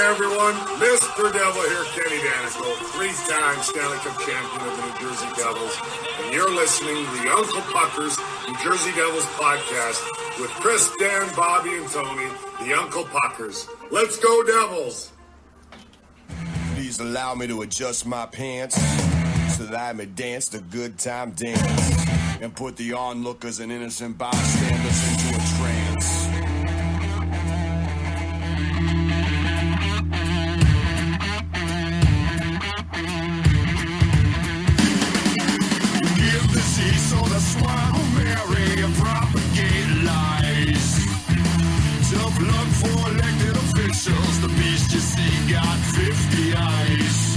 everyone. Mr. Devil here, Kenny Danico, three-time Stanley Cup champion of the New Jersey Devils. And you're listening to the Uncle Puckers New Jersey Devils podcast with Chris, Dan, Bobby, and Tony, the Uncle Puckers. Let's go, Devils! Please allow me to adjust my pants so that I may dance the good time dance and put the onlookers and innocent bystanders into a trance. Give the sea so the swine will marry and propagate lies. Tough luck for elected officials. The beast you see got 50 eyes.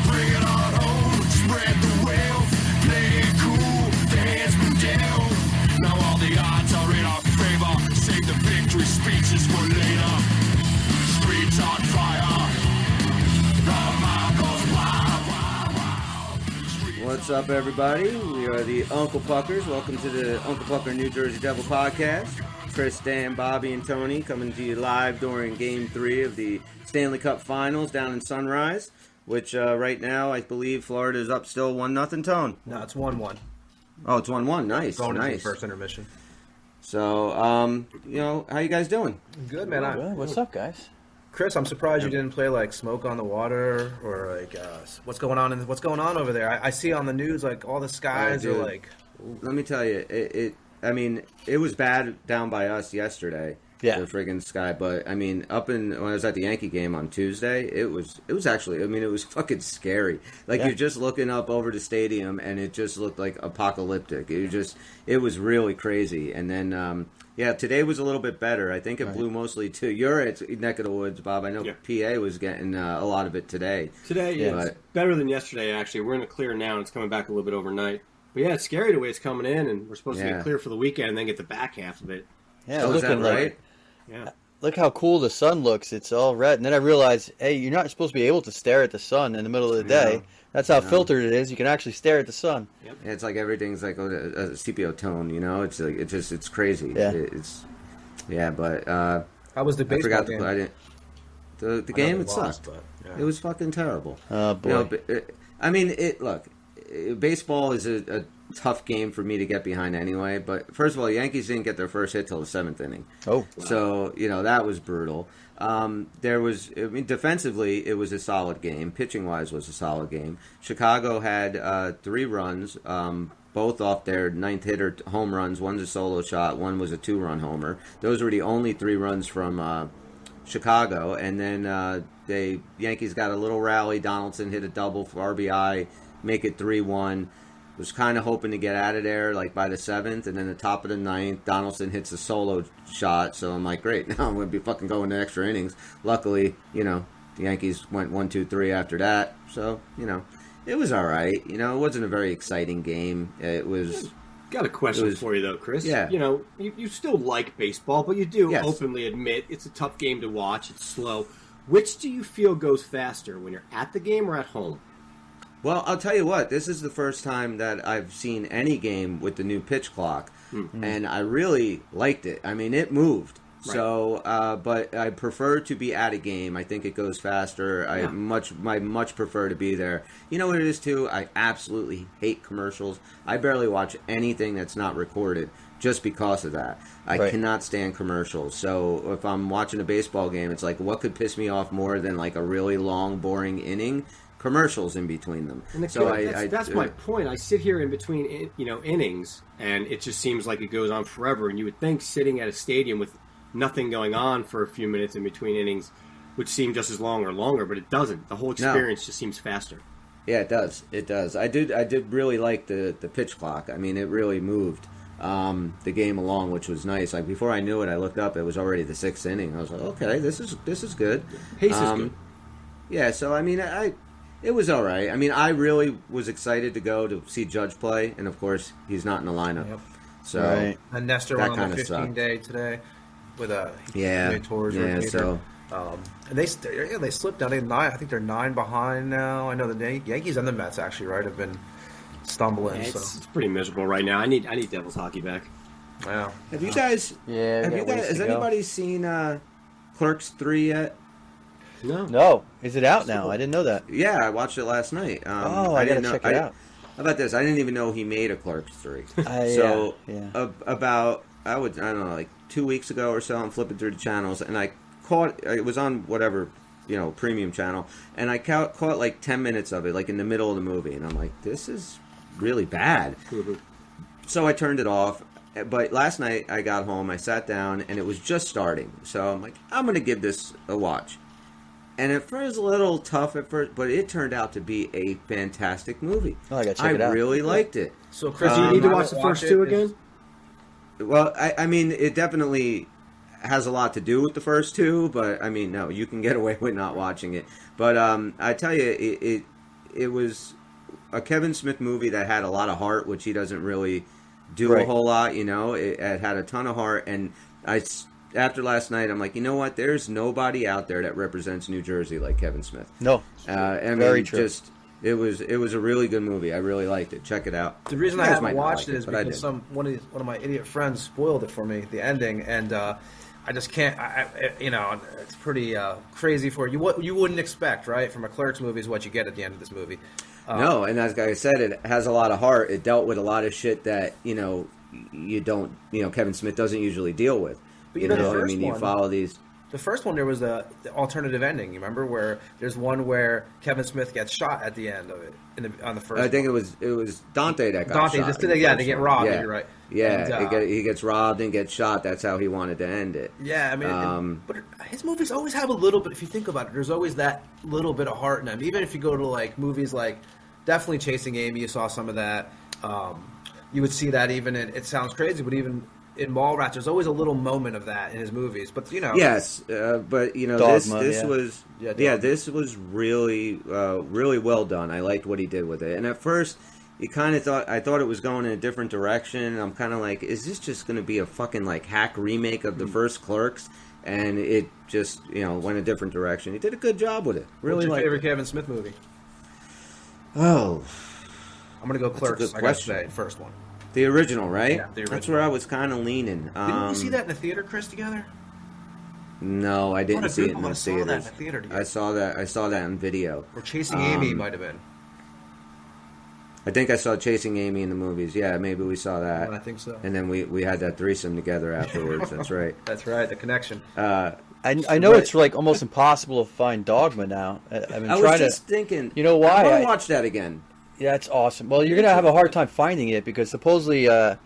Bring it on home, spread the wealth, play it cool, the hands been dealt. Now all the odds are in our favor. Save the victory speeches for later. Streets on fire. The mob goes wild, wild, wild. What's up, everybody? We are the Uncle Puckers. Welcome to the Uncle Pucker New Jersey Devil podcast. Chris, Dan, Bobby, and Tony coming to you live during Game 3 of the Stanley Cup Finals down in Sunrise, which right now I believe Florida is up still 1-0, Tone. No, it's 1-1. Oh, it's 1-1. Nice, Going into the nice. first intermission. So, how you guys doing? Good, man. Good. What's up, guys? Chris, I'm surprised you didn't play like "Smoke on the Water" or like what's going on over there. I see on the news like all the skies are like. Ooh. Let me tell you, it was bad down by us yesterday. Yeah. The friggin' sky, but I mean, when I was at the Yankee game on Tuesday, it was actually, it was fucking scary. Like You're just looking up over the stadium, and it just looked like apocalyptic. It was really crazy. And then, today was a little bit better. I think it blew mostly to your neck of the woods, Bob. I know PA was getting a lot of it today. Today, it's better than yesterday. Actually, we're in the clear now, and it's coming back a little bit overnight. But yeah, it's scary the way it's coming in, and we're supposed to get clear for the weekend, and then get the back half of it. Yeah, So looking right? Yeah. Look how cool the sun looks. It's all red. And then I realized, hey, you're not supposed to be able to stare at the sun in the middle of the day. That's how filtered it is. You can actually stare at the sun. Yep. Yeah, it's like everything's like a sepia tone, It's like it's crazy. Yeah. But How was the baseball game? The game they it lost, sucked. but, yeah. It was fucking terrible. Oh, boy. Baseball is a tough game for me to get behind anyway. But first of all, Yankees didn't get their first hit till the 7th inning. Oh. So, that was brutal. Defensively, it was a solid game. Pitching-wise was a solid game. Chicago had 3 runs, both off their ninth hitter home runs. One's a solo shot, one was a 2-run homer. Those were the only 3 runs from Chicago. And then the Yankees got a little rally. Donaldson hit a double for RBI, make it 3-1. Was kind of hoping to get out of there like by the 7th, and then the top of the 9th, Donaldson hits a solo shot. So I'm like, great, now I'm going to be fucking going to extra innings. Luckily, the Yankees went 1-2-3 after that. So, it was all right. It wasn't a very exciting game. It was. Got a question for you though, Chris. Yeah. You still like baseball, but you do openly admit it's a tough game to watch. It's slow. Which do you feel goes faster, when you're at the game or at home? Well, I'll tell you what, this is the first time that I've seen any game with the new pitch clock, and I really liked it. It moved. Right. So, but I prefer to be at a game. I think it goes faster. I much prefer to be there. You know what it is, too? I absolutely hate commercials. I barely watch anything that's not recorded just because of that. I cannot stand commercials. So if I'm watching a baseball game, it's like, what could piss me off more than like a really long, boring inning? Commercials in between them. And that's my point. I sit here in between, innings, and it just seems like it goes on forever. And you would think sitting at a stadium with nothing going on for a few minutes in between innings would seem just as long or longer, but it doesn't. The whole experience just seems faster. Yeah, it does. It does. I did really like the pitch clock. It really moved the game along, which was nice. Like before I knew it, I looked up. It was already the 6th inning. I was like, okay, this is good. Pace is good. Yeah. So it was all right. I really was excited to go to see Judge play, and of course, he's not in the lineup. Yep. So and Nestor went on the 15-day today with a tours. So and they slipped down. I think they're 9 behind now. I know the Yankees and the Mets actually have been stumbling. It's pretty miserable right now. I need Devils hockey back. Wow. Have you guys? Has anybody seen Clerks 3 yet? No. Is it out now? I didn't know that. Yeah, I watched it last night. I gotta check it out. How about this? I didn't even know he made a Clerks 3. About I don't know, like 2 weeks ago or so, I'm flipping through the channels and I caught it was on whatever, premium channel, and I caught like 10 minutes of it, like in the middle of the movie, and I'm like, this is really bad. So I turned it off. But last night I got home, I sat down, and it was just starting. So I'm like, I'm going to give this a watch. And at first, it was a little tough at first, but it turned out to be a fantastic movie. Oh, I got to check it out. I really liked it. So, Chris, do you need to watch the first two again? Well, I mean, it definitely has a lot to do with the first two, but I mean, no, you can get away with not watching it. But I tell you, it was a Kevin Smith movie that had a lot of heart, which he doesn't really do a whole lot. It had a ton of heart, and after last night, I'm like, you know what? There's nobody out there that represents New Jersey like Kevin Smith. No, very true. It was a really good movie. I really liked it. Check it out. The reason I haven't watched it is because one of my idiot friends spoiled it for me, the ending, and I just can't. It's pretty crazy for you. What you wouldn't expect, right, from a Clerks movie is what you get at the end of this movie. No, and as I said, it has a lot of heart. It dealt with a lot of shit that Kevin Smith doesn't usually deal with. But you follow these. The first one, there was the alternative ending. You remember where there's one where Kevin Smith gets shot at the end of it on the first. I think it was Dante that got shot. They get robbed. Yeah. You're right. Yeah, and, he gets robbed and gets shot. That's how he wanted to end it. Yeah, I mean, but his movies always have a little bit. If you think about it, there's always that little bit of heart in them. Even if you go to like movies like definitely Chasing Amy, you saw some of that. You would see that even in. It sounds crazy, but even in Mallrats, there's always a little moment of that in his movies. But yes, but Dogma, this was really really well done. I liked what he did with it, and at first. I thought it was going in a different direction. I'm kind of like, is this just going to be a fucking like hack remake of the first Clerks? And it just went a different direction. He did a good job with it. Really. What's your favorite Kevin Smith movie? Oh, I'm gonna go Clerks. I gotta say, first one. The original, right? Yeah, the original. That's where I was kind of leaning. Didn't we see that in the theater, Chris, together? No, I didn't see it in the theater. I saw that in video. Or Chasing Amy might have been. I think I saw Chasing Amy in the movies. Yeah, maybe we saw that. I think so. And then we had that threesome together afterwards. That's right. That's right. The connection. I know it's like almost impossible to find Dogma now. I was just thinking. You know why? I want to watch that again. Yeah, it's awesome. Well, you're gonna have a hard time finding it because supposedly, I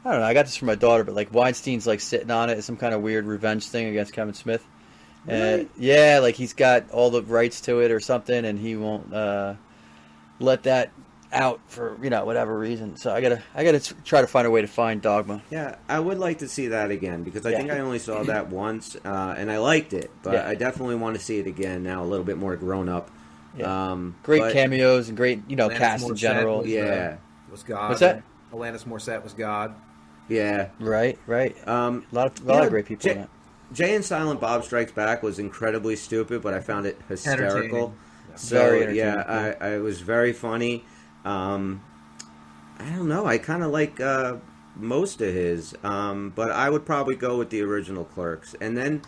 don't know. I got this from my daughter, but like Weinstein's like sitting on it. It's some kind of weird revenge thing against Kevin Smith. Really? Yeah, like he's got all the rights to it or something, and he won't let that out for whatever reason. So I gotta try to find a way to find Dogma. Yeah, I would like to see that again because I think I only saw that once and I liked it, but I definitely want to see it again now, a little bit more grown up. Yeah. Great cameos and great cast in general. Was God. What's that? Alanis Morissette was God. Yeah. Right. A lot of great people in that. Jay and Silent Bob Strikes Back was incredibly stupid, but I found it hysterical. So very entertaining. I was very funny. I don't know. I kind of like most of his, but I would probably go with the original Clerks. And then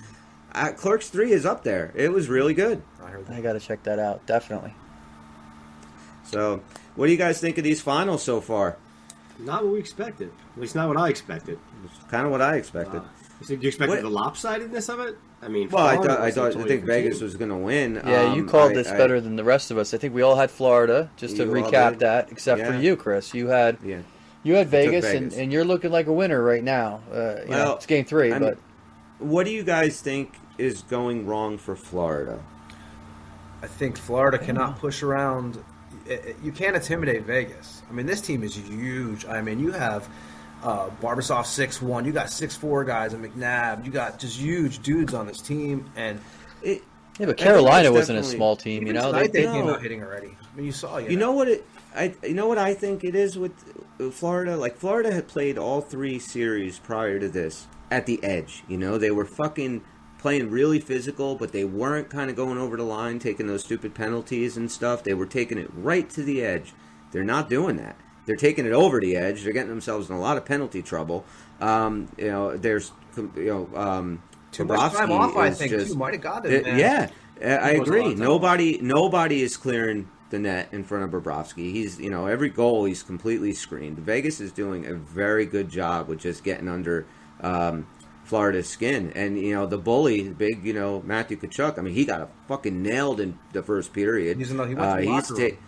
Clerks 3 is up there. It was really good. I got to check that out, definitely. So, what do you guys think of these finals so far? Not what we expected. At least not what I expected. It's kind of what I expected. Do you expect the lopsidedness of it? I mean, I think Vegas was going to win. Yeah, you called this better than the rest of us. I think we all had Florida. Just to recap that, except for you, Chris. You had Vegas, and you're looking like a winner right now. It's game 3. But what do you guys think is going wrong for Florida? I think Florida cannot push around. You can't intimidate Vegas. I mean, this team is huge. I mean, you have Barbasov 6'1", you got 6'4" guys in McNabb. You got just huge dudes on this team, and but Carolina wasn't a small team. They came out hitting already. I mean, you saw. You know what I think it is with Florida. Like Florida had played all 3 series prior to this at the edge. They were fucking playing really physical, but they weren't kind of going over the line, taking those stupid penalties and stuff. They were taking it right to the edge. They're not doing that. They're taking it over the edge. They're getting themselves in a lot of penalty trouble. There's too much time off. I think too might have got it. Yeah, I agree. Nobody is clearing the net in front of Bobrovsky. He's, every goal he's completely screened. Vegas is doing a very good job with just getting under Florida's skin. And, the bully, big, Matthew Tkachuk, I mean, he got fucking nailed in the first period. He went to the locker room.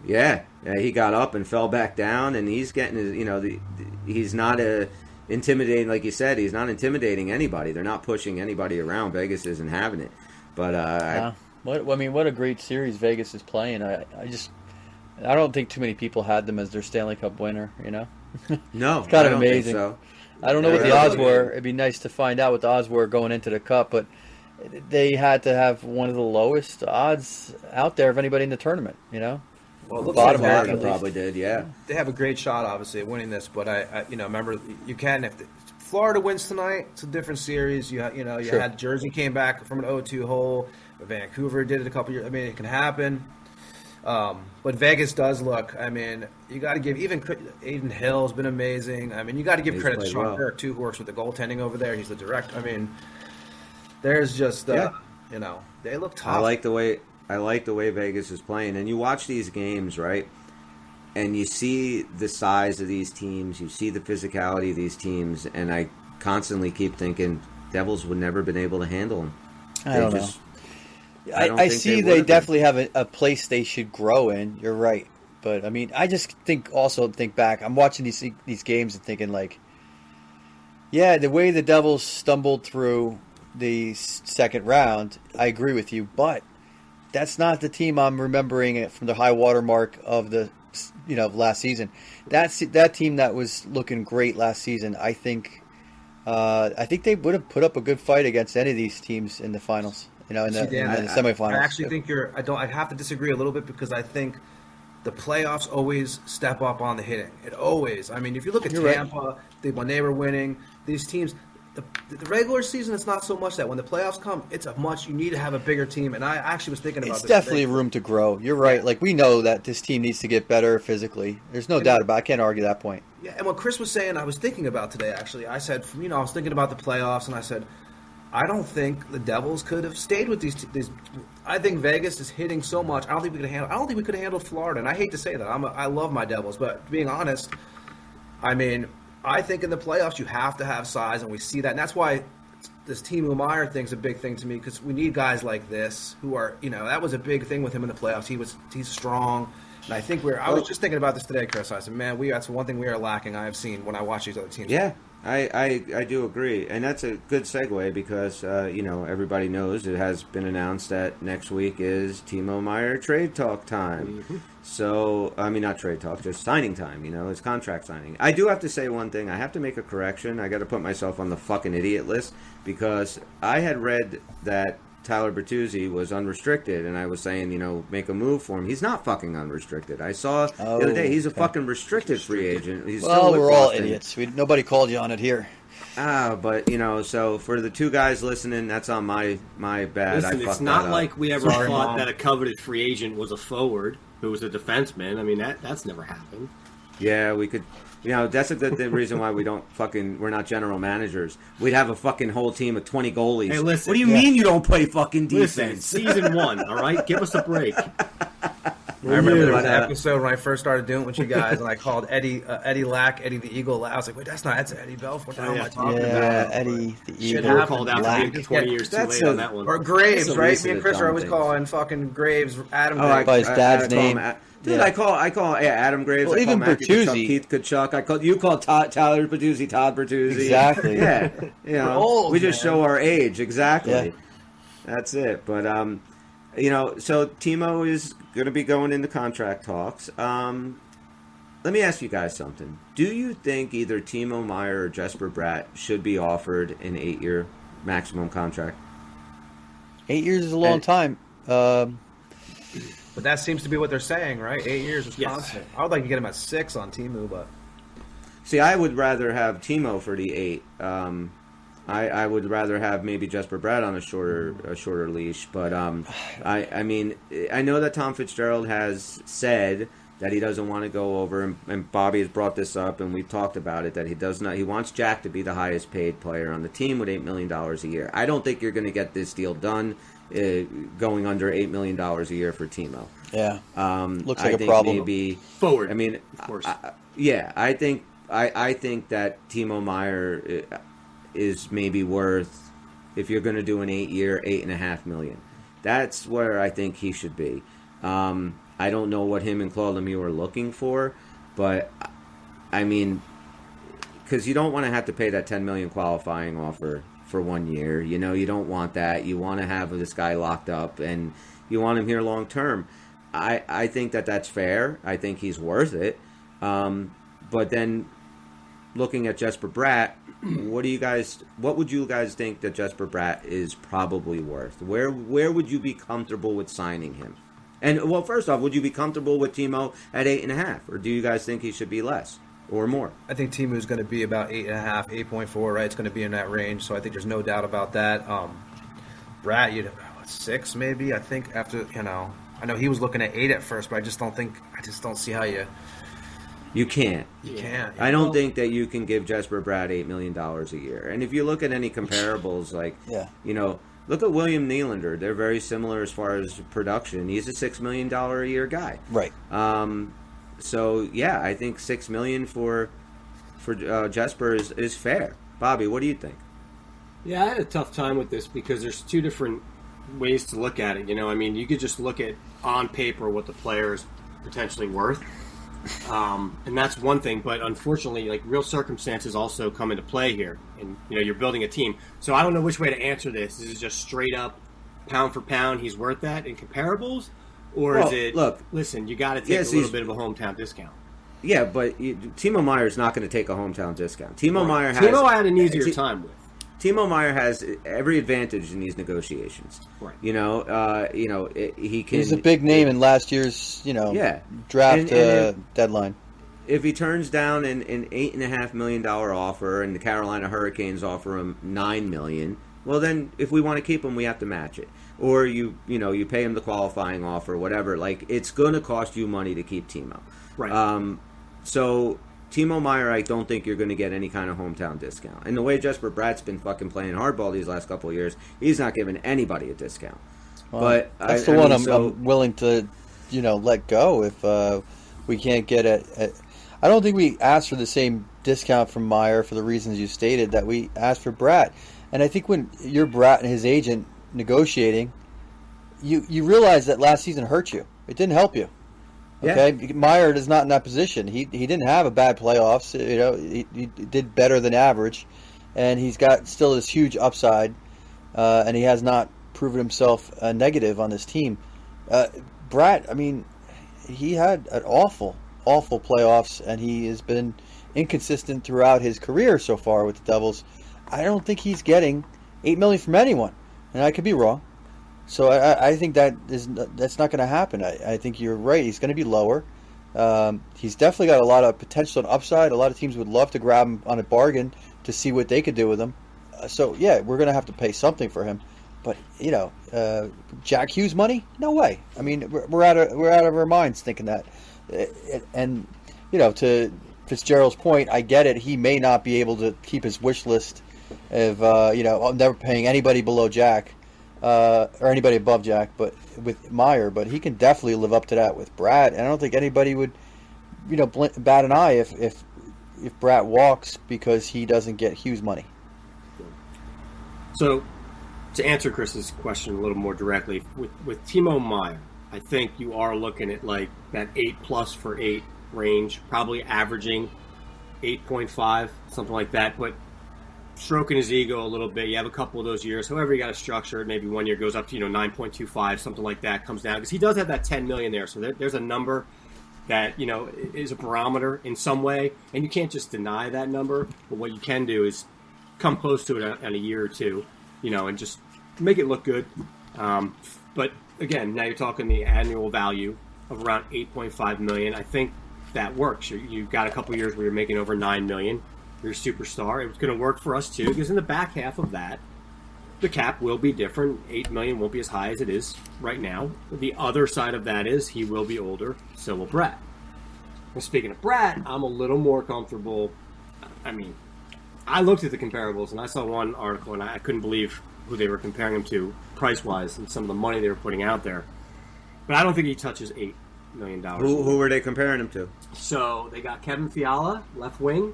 Yeah, he got up and fell back down, and he's getting his, he's not intimidating, like you said, he's not intimidating anybody. They're not pushing anybody around. Vegas isn't having it. But what a great series Vegas is playing. I don't think too many people had them as their Stanley Cup winner. No, it's kind of amazing. So. I don't know what the odds were. It'd be nice to find out what the odds were going into the Cup, but they had to have one of the lowest odds out there of anybody in the tournament. Well, it looks bottom like half probably did, yeah. They have a great shot, obviously, at winning this. But I remember you can if Florida wins tonight, it's a different series. You Sure. had Jersey came back from an 0-2 hole. Vancouver did it a couple years. I mean, it can happen. But Vegas does look. I mean, you got to give even Aiden Hill's been amazing. I mean, you got to give credit to Sean Kirk too, who works with the goaltending over there. He's the director. I mean, there's just they look tough. I like the way Vegas is playing, and you watch these games, right? And you see the size of these teams, you see the physicality of these teams, and I constantly keep thinking Devils would never been able to handle them. I don't know. I see they definitely have a place they should grow in. You're right. But, I mean, I just think back. I'm watching these games and thinking, like, yeah, the way the Devils stumbled through the second round, I agree with you. But that's not the team I'm remembering it from the high water mark of the last season. That team that was looking great last season, I think they would have put up a good fight against any of these teams in the finals. In the semifinals. I actually think I have to disagree a little bit because I think the playoffs always step up on the hitting. It always. I mean, if you look at Tampa, when they were winning, these teams, the regular season, it's not so much that. When the playoffs come, you need to have a bigger team. And I actually was thinking about this. It's definitely room to grow. You're right. Yeah. Like, we know that this team needs to get better physically. There's no doubt about it. I can't argue that point. Yeah, and what Chris was saying, I was thinking about today, actually. I said, I was thinking about the playoffs, and I said, I don't think the Devils could have stayed with these. I think Vegas is hitting so much. I don't think we could have handled Florida. And I hate to say that. I love my Devils, but being honest, I mean, I think in the playoffs you have to have size, and we see that. And that's why this Timo Meier thing's a big thing to me, because we need guys like this who are, that was a big thing with him in the playoffs. He's strong. And I think I was just thinking about this today, Chris. I said, man, that's one thing we are lacking. I have seen when I watch these other teams. Yeah. I do agree, and that's a good segue because everybody knows it has been announced that next week is Timo Meier trade talk time. Mm-hmm. So I mean, not trade talk, just signing time. It's contract signing. I do have to say one thing. I have to make a correction. I got to put myself on the fucking idiot list because I had read that Tyler Bertuzzi was unrestricted, and I was saying, make a move for him. He's not fucking unrestricted. I saw the other day he's a fucking restricted free agent. He's we're all idiots. Nobody called you on it here. But so for the two guys listening, that's on my bad. Listen, it's not like we ever thought that a coveted free agent was a forward who was a defenseman. I mean, that's never happened. Yeah, we could. That's a good reason why we're not general managers. We'd have a fucking whole team of 20 goalies. Hey, listen. What do you mean you don't play fucking defense? Listen, season 1, all right? Give us a break. I remember there was an episode when I first started doing it with you guys, and I called Eddie Lack, Eddie the Eagle Lack. I was like, wait, that's Eddie Belfour. What the hell am I talking about? Eddie the Eagle. You were called out for 20 years too late on that one. Or Graves, right? Me and Chris are always calling fucking Graves Adam Graves. By his dad's name. Dude, I call Adam Graves. Well, even Bertuzzi, Keith Kachuk. You call Tyler Bertuzzi, Todd Bertuzzi. Exactly. Yeah. We just show our age. Exactly. Yeah. That's it. But so Timo is going to be going into contract talks. Let me ask you guys something. Do you think either Timo Meier or Jesper Bratt should be offered an 8-year maximum contract? 8 years is a long time. But that seems to be what they're saying, right? 8 years is constant. I would like to get him at 6 on Timo, but see, I would rather have Timo for the 8. I would rather have maybe Jesper Bratt on a shorter leash, but I mean, I know that Tom Fitzgerald has said that he doesn't want to go over, and Bobby has brought this up, and we've talked about it, that he does not. He wants Jack to be the highest paid player on the team with $8 million a year. I don't think you're going to get this deal done going under $8 million a year for Timo. Yeah, looks like a problem. Maybe forward. I mean, of course. I think that Timo Meyer is maybe worth, if you're going to do an 8-year, $8.5 million. That's where I think he should be. I don't know what him and Claude Lemieux are looking for, but I mean, because you don't want to have to pay that $10 million qualifying offer for 1 year. You know, you don't want that. You want to have this guy locked up, and you want him here long term. I think that's fair. I think he's worth it. But then, looking at Jesper Bratt, what would you guys think that Jesper Bratt is probably worth? Where would you be comfortable with signing him? And, well, first off, would you be comfortable with Timo at 8.5, or do you guys think he should be less or more? I think Timo is going to be about 8.5, 8.4, right? It's going to be in that range, so I think there's no doubt about that. Bratt, 6 maybe. I think after, I know he was looking at 8 at first, but I just don't see how you. You can't. You can't. I don't think that you can give Jesper Bratt $8 million a year. And if you look at any comparables, like, look at William Nylander. They're very similar as far as production. He's a $6 million a year guy. Right. So, yeah, I think $6 million for Jesper is fair. Bobby, what do you think? Yeah, I had a tough time with this because there's two different ways to look at it. I mean, you could just look at on paper what the player is potentially worth. And that's one thing, but unfortunately, like, real circumstances also come into play here, and you're building a team. So I don't know which way to answer this. Is it just straight up pound for pound he's worth that in comparables, or is it listen, you got to take a little bit of a hometown discount? Yeah, but Timo Meyer is not going to take a hometown discount. Timo Meyer I had an easier time with. Timo Meyer has every advantage in these negotiations. Right. He can. He's a big name in last year's, draft deadline. If he turns down an $8.5 million offer, and the Carolina Hurricanes offer him $9 million, well, then if we want to keep him, we have to match it. Or you pay him the qualifying offer, whatever. Like, it's going to cost you money to keep Timo. Right. So Timo Meyer, I don't think you're going to get any kind of hometown discount. And the way Jesper Bratt's been fucking playing hardball these last couple of years, he's not giving anybody a discount. Well, but that's the one I'm willing to, let go if we can't get it. I don't think we asked for the same discount from Meyer for the reasons you stated that we asked for Bratt. And I think when you're Bratt and his agent negotiating, you realize that last season hurt you. It didn't help you. Okay, yeah. Meyer is not in that position. He didn't have a bad playoffs. He did better than average, and he's got still this huge upside, and he has not proven himself negative on this team. Bratt, I mean, he had an awful playoffs, and he has been inconsistent throughout his career so far with the Devils. I don't think he's getting $8 million from anyone, and I could be wrong. So I think that's not going to happen. I think you're right. He's going to be lower. He's definitely got a lot of potential and upside. A lot of teams would love to grab him on a bargain to see what they could do with him. So yeah, we're going to have to pay something for him. But Jack Hughes money? No way. I mean, we're out of our minds thinking that. And to Fitzgerald's point, I get it. He may not be able to keep his wish list of I'm never paying anybody below Jack. Or anybody above Jack, but with Meyer, but he can definitely live up to that with Bratt. And I don't think anybody would, bat an eye if Bratt walks because he doesn't get Hughes money. So, to answer Chris's question a little more directly, with Timo Meyer, I think you are looking at like that 8+ for 8 range, probably averaging 8.5, something like that, but stroking his ego a little bit. You have a couple of those years, however you got to structure it. Maybe 1 year goes up to 9.25, something like that comes down, because he does have that $10 million there. So there's a number that is a barometer in some way, and you can't just deny that number. But what you can do is come close to it in a year or two, and just make it look good. But again, now you're talking the annual value of around $8.5 million. I think that works. You've got a couple years where you're making over $9 million. You're a superstar. It's going to work for us too, because in the back half of that, the cap will be different. $8 million won't be as high as it is right now. The other side of that is he will be older, so will Brett. And speaking of Bratt, I'm a little more comfortable. I mean, I looked at the comparables, and I saw one article, and I couldn't believe who they were comparing him to price-wise and some of the money they were putting out there. But I don't think he touches $8 million. Who were they comparing him to? So they got Kevin Fiala, left wing.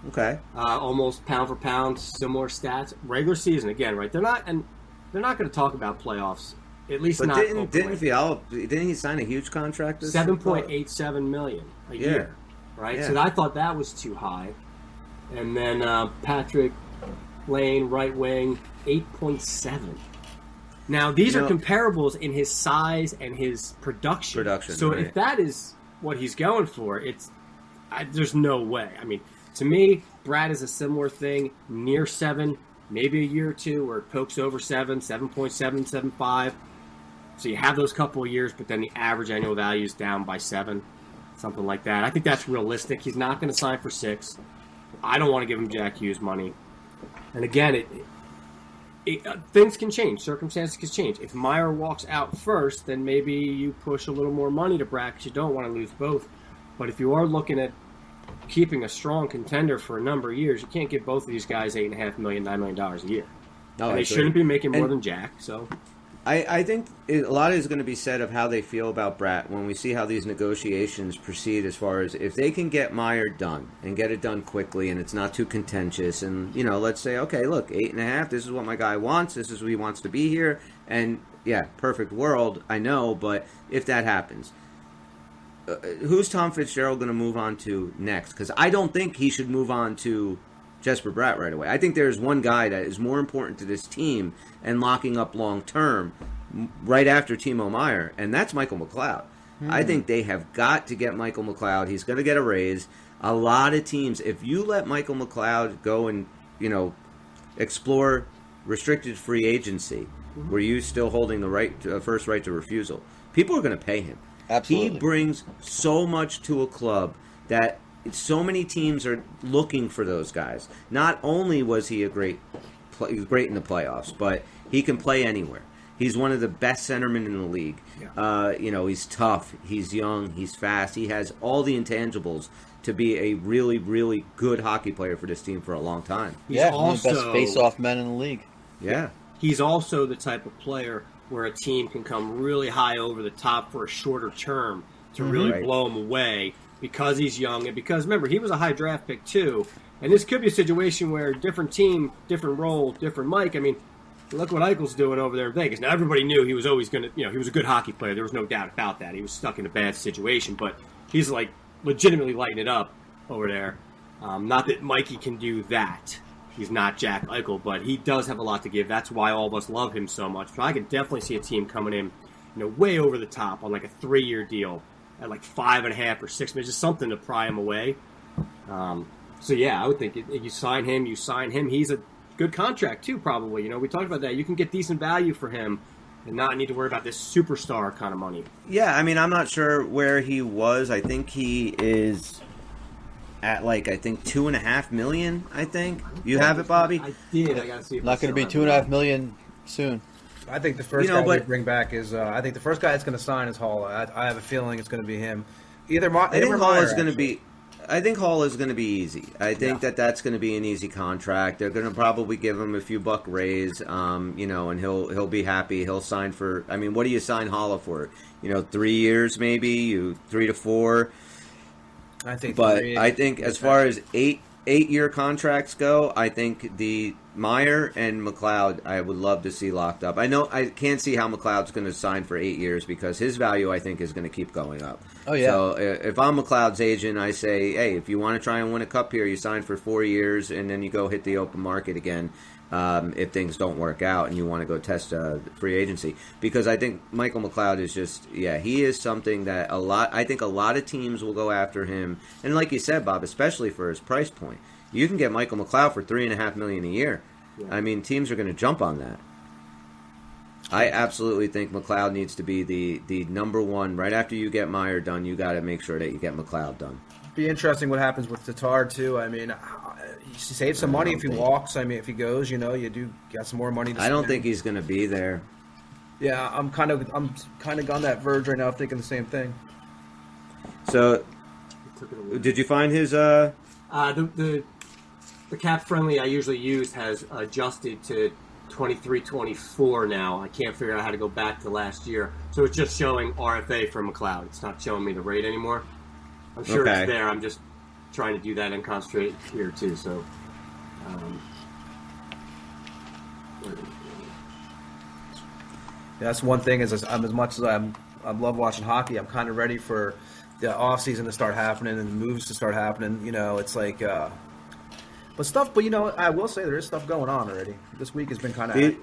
Okay. Almost pound for pound, similar stats. Regular season, again, right? They're not going to talk about playoffs. At least but not. Didn't Fiala? Didn't he sign a huge contract? $7.87 million a year, right? Yeah. So I thought that was too high. And then Patrick Lane, right wing, 8.7. Now these are comparables in his size and his production. So right. if that is what he's going for, there's no way. I mean, to me, Brad is a similar thing, near 7, maybe a year or two where it pokes over 7, 7.7, 7.5. So you have those couple of years, but then the average annual value is down by 7, something like that. I think that's realistic. He's not going to sign for 6. I don't want to give him Jack Hughes money. And again, things can change. Circumstances can change. If Meyer walks out first, then maybe you push a little more money to Brad because you don't want to lose both. But if you are looking at keeping a strong contender for a number of years, you can't give both of these guys $8.5 million, $9 million a year. No, and they shouldn't be making more than Jack. So I think a lot is going to be said of how they feel about Bratt when we see how these negotiations proceed, as far as if they can get Meyer done and get it done quickly and it's not too contentious, and let's say, okay, look, 8.5, this is what my guy wants, this is who he wants to be here, and yeah, perfect world, I know, but if that happens, who's Tom Fitzgerald going to move on to next? Because I don't think he should move on to Jesper Bratt right away. I think there's one guy that is more important to this team and locking up long term right after Timo Meyer, and that's Michael McLeod. I think they have got to get Michael McLeod. He's going to get a raise. A lot of teams, if you let Michael McLeod go and explore restricted free agency, where you still holding the first right to refusal, people are going to pay him. Absolutely. He brings so much to a club that so many teams are looking for those guys. Not only was he great in the playoffs, but he can play anywhere. He's one of the best centermen in the league. Yeah. He's tough, he's young, he's fast. He has all the intangibles to be a really, really good hockey player for this team for a long time. He's one of the best face-off men in the league. Yeah. He's also the type of player where a team can come really high over the top for a shorter term to really blow him away because he's young and because, remember, he was a high draft pick too. And this could be a situation where different team, different role, different Mike. I mean, look what Eichel's doing over there in Vegas. Now, everybody knew he was always going to, he was a good hockey player. There was no doubt about that. He was stuck in a bad situation, but he's like legitimately lighting it up over there. Not that Mikey can do that. He's not Jack Eichel, but he does have a lot to give. That's why all of us love him so much. So I could definitely see a team coming in, way over the top on like a 3-year deal at like 5.5 or 6 million, just something to pry him away. So yeah, I would think you sign him. He's a good contract too, probably. We talked about that. You can get decent value for him and not need to worry about this superstar kind of money. Yeah, I mean, I'm not sure where he was. I think he is at $2.5 million. I think you have it, Bobby. I did. I gotta see. If Not going to be $2.5 million soon. I think the first guy they bring back is. I think the first guy that's going to sign is Hall. I have a feeling it's going to be him. I think Hall is going to be. I think Hall is going to be easy. I think that's going to be an easy contract. They're going to probably give him a few buck raise, and he'll be happy. He'll sign for. I mean, what do you sign Hall for? 3 years, maybe 3 to 4. I think. But I think as far as 8-year contracts go, I think the Meyer and McLeod, I would love to see locked up. I know I can't see how McLeod's going to sign for 8 years because his value, I think, is going to keep going up. Oh, yeah. So if I'm McLeod's agent, I say, hey, if you want to try and win a cup here, you sign for 4 years and then you go hit the open market again if things don't work out and you want to go test free agency. Because I think Michael McLeod is just, he is something that I think a lot of teams will go after him. And like you said, Bob, especially for his price point. You can get Michael McLeod for $3.5 million a year. Yeah. I mean, teams are going to jump on that. I absolutely think McLeod needs to be the number one. Right after you get Meyer done, you got to make sure that you get McLeod done. Be interesting what happens with Tatar too. I mean, you save some money if he walks. I mean, if he goes, you do got some more money. I don't think he's going to be there. Yeah, I'm kind of on that verge right now, thinking the same thing. So took it away. Did you find his? The cap friendly I usually use has adjusted to 23-24 now. I can't figure out how to go back to last year, so it's just showing RFA for McLeod. It's not showing me the rate anymore. I'm sure it's there. I'm just trying to do that and concentrate here too. So. That's one thing. Is I'm as much as I love watching hockey. I'm kind of ready for the off season to start happening and the moves to start happening. You know, it's like, but you know, I will say there is stuff going on already. This week has been kind of.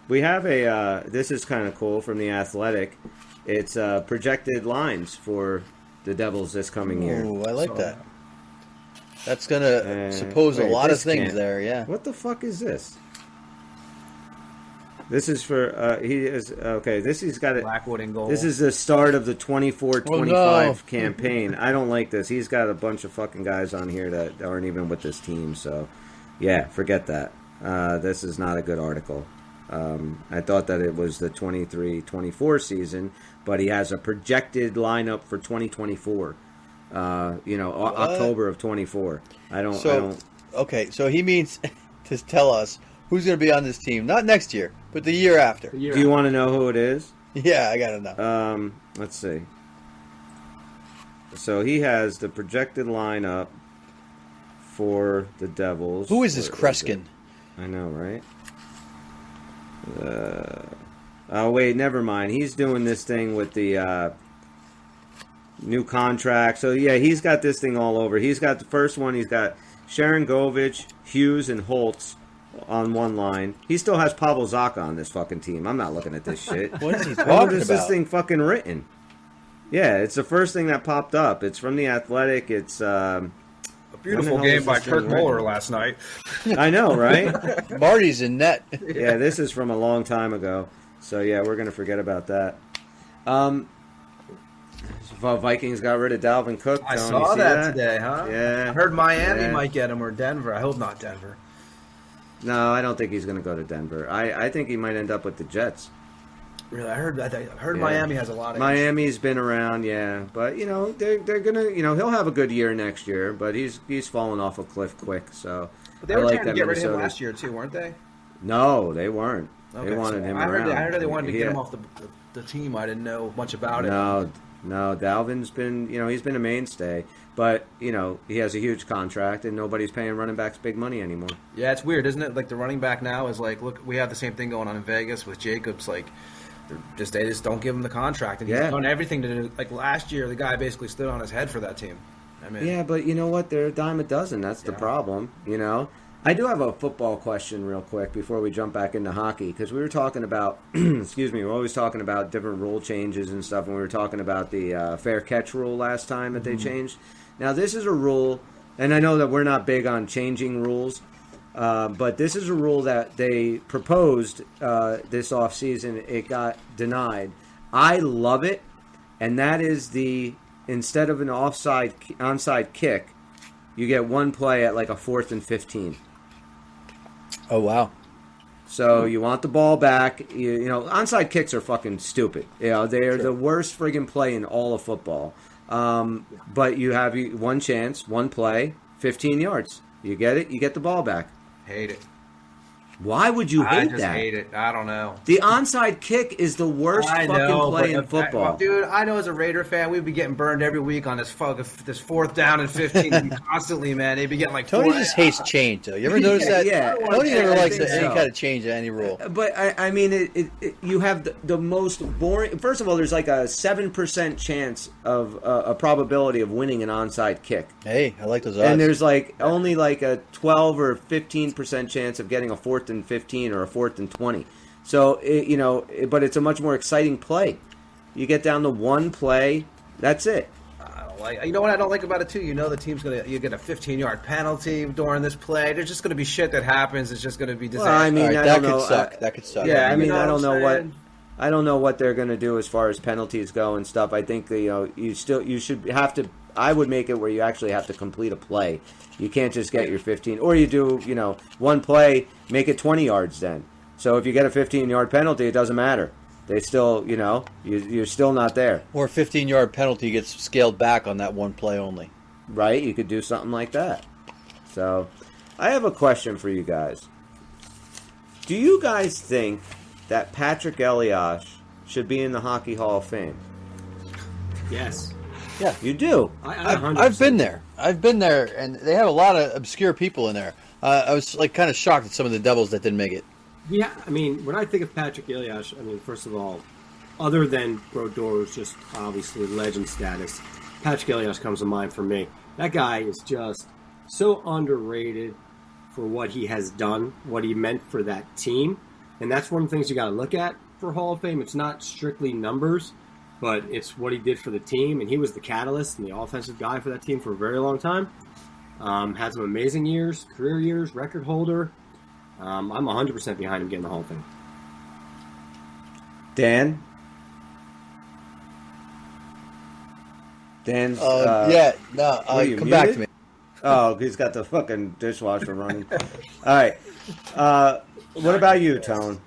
We have a. This is kind of cool from the Athletic. It's projected lines for the Devils this coming year. Ooh, I like that. That's gonna suppose a lot of things there. Yeah. What the fuck is this? This is for he is okay. He's got it. Blackwood in goal. This is the start of the 24-25 campaign. I don't like this. He's got a bunch of fucking guys on here that aren't even with this team. So, yeah, forget that. This is not a good article. I thought that it was the 23-24 season, but he has a projected lineup for 2024. October of 24. I don't. Okay, so he means to tell us who's going to be on this team, not next year, but the year after. Do you want to know who it is? Yeah, I got to know. Let's see. So he has the projected lineup for the Devils. Who is this Kreskin? I know, right? Oh, wait, never mind. He's doing this thing with the new contract. So, yeah, he's got this thing all over. He's got the first one. He's got Sharon Govich, Hughes, and Holtz on one line. He still has Pavel Zacha on this fucking team. I'm not looking at this shit. What is he talking about? Is this thing fucking written? Yeah, it's the first thing that popped up. It's from the Athletic. It's a beautiful game by Kirk Muller last night. I know, right? Marty's in net. Yeah, this is from a long time ago. So yeah, we're gonna forget about that. Vikings got rid of Dalvin Cook. I saw that today, huh? Yeah. I heard Miami might get him or Denver. I hope not Denver. No, I don't think he's going to go to Denver. I think he might end up with the Jets. Really, I heard Miami has a lot of. Miami's been around, yeah, but they're gonna, he'll have a good year next year, but he's fallen off a cliff quick. So, but they were trying to get rid of him last year too, weren't they? No, they weren't. Okay, they wanted him I around. I heard they wanted to get him off the team. I didn't know much about it. No, Dalvin's been, he's been a mainstay, but, he has a huge contract and nobody's paying running backs big money anymore. Yeah, it's weird, isn't it? Like, the running back now is like, look, we have the same thing going on in Vegas with Jacobs. Like, they just don't give him the contract. And he's done everything to do. Like, last year, the guy basically stood on his head for that team. I mean, yeah, but you know what? They're a dime a dozen. That's the problem, I do have a football question real quick before we jump back into hockey, because we were talking about, we're always talking about different rule changes and stuff, and we were talking about the fair catch rule last time that they changed. Now, this is a rule, and I know that we're not big on changing rules, but this is a rule that they proposed this offseason. It got denied. I love it, and that is instead of an onside kick, you get one play at like a 4th and 15. Oh, wow. So you want the ball back. Onside kicks are fucking stupid. They're the worst friggin' play in all of football. But you have one chance, one play, 15 yards. You get it, you get the ball back. Hate it. Why would you hate that? I just hate it. I don't know. The onside kick is the worst fucking play in football. Dude, I know as a Raider fan, we'd be getting burned every week on this 4th down and 15 constantly, man. They'd be getting like Tony just hates change, though. You ever notice that? Yeah. Tony never likes any kind of change to any rule. But, I mean, you have the most boring... First of all, there's like a 7% chance of a probability of winning an onside kick. Hey, I like those odds. And there's only like a 12 or 15% chance of getting a 4th and 15 or a 4th and 20. So, but it's a much more exciting play. You get down to one play, that's it. You know what I don't like about it too? The team's you get a 15-yard penalty during this play. There's just going to be shit that happens. It's just going to be disaster. Well, I mean, that could suck. That could suck. Yeah, I mean, I don't know what they're going to do as far as penalties go and stuff. I think you should have to. I would make it where you actually have to complete a play. You can't just get your 15, or you do one play, make it 20 yards then. So if you get a 15-yard penalty, it doesn't matter. They still, you're still not there. Or a 15-yard penalty gets scaled back on that one play only. right? You could do something like that. So, I have a question for you guys. Do you guys think that Patrick Elias should be in the Hockey Hall of Fame? Yes. Yeah. You do? I've been there. I've been there, and they have a lot of obscure people in there. I was like kind of shocked at some of the Devils that didn't make it. Yeah, I mean, when I think of Patrick Elias, I mean, first of all, other than Brodeur, who's just obviously legend status, Patrick Elias comes to mind for me. That guy is just so underrated for what he has done, what he meant for that team. And that's one of the things you got to look at for Hall of Fame. It's not strictly numbers, but it's what he did for the team. And he was the catalyst and the offensive guy for that team for a very long time. Had some amazing years, career years, record holder. I'm 100% behind him getting the Hall of Fame. Dan? Dan's... come muted? back to me. Oh, he's got the fucking dishwasher running. All right. What about you, Tone?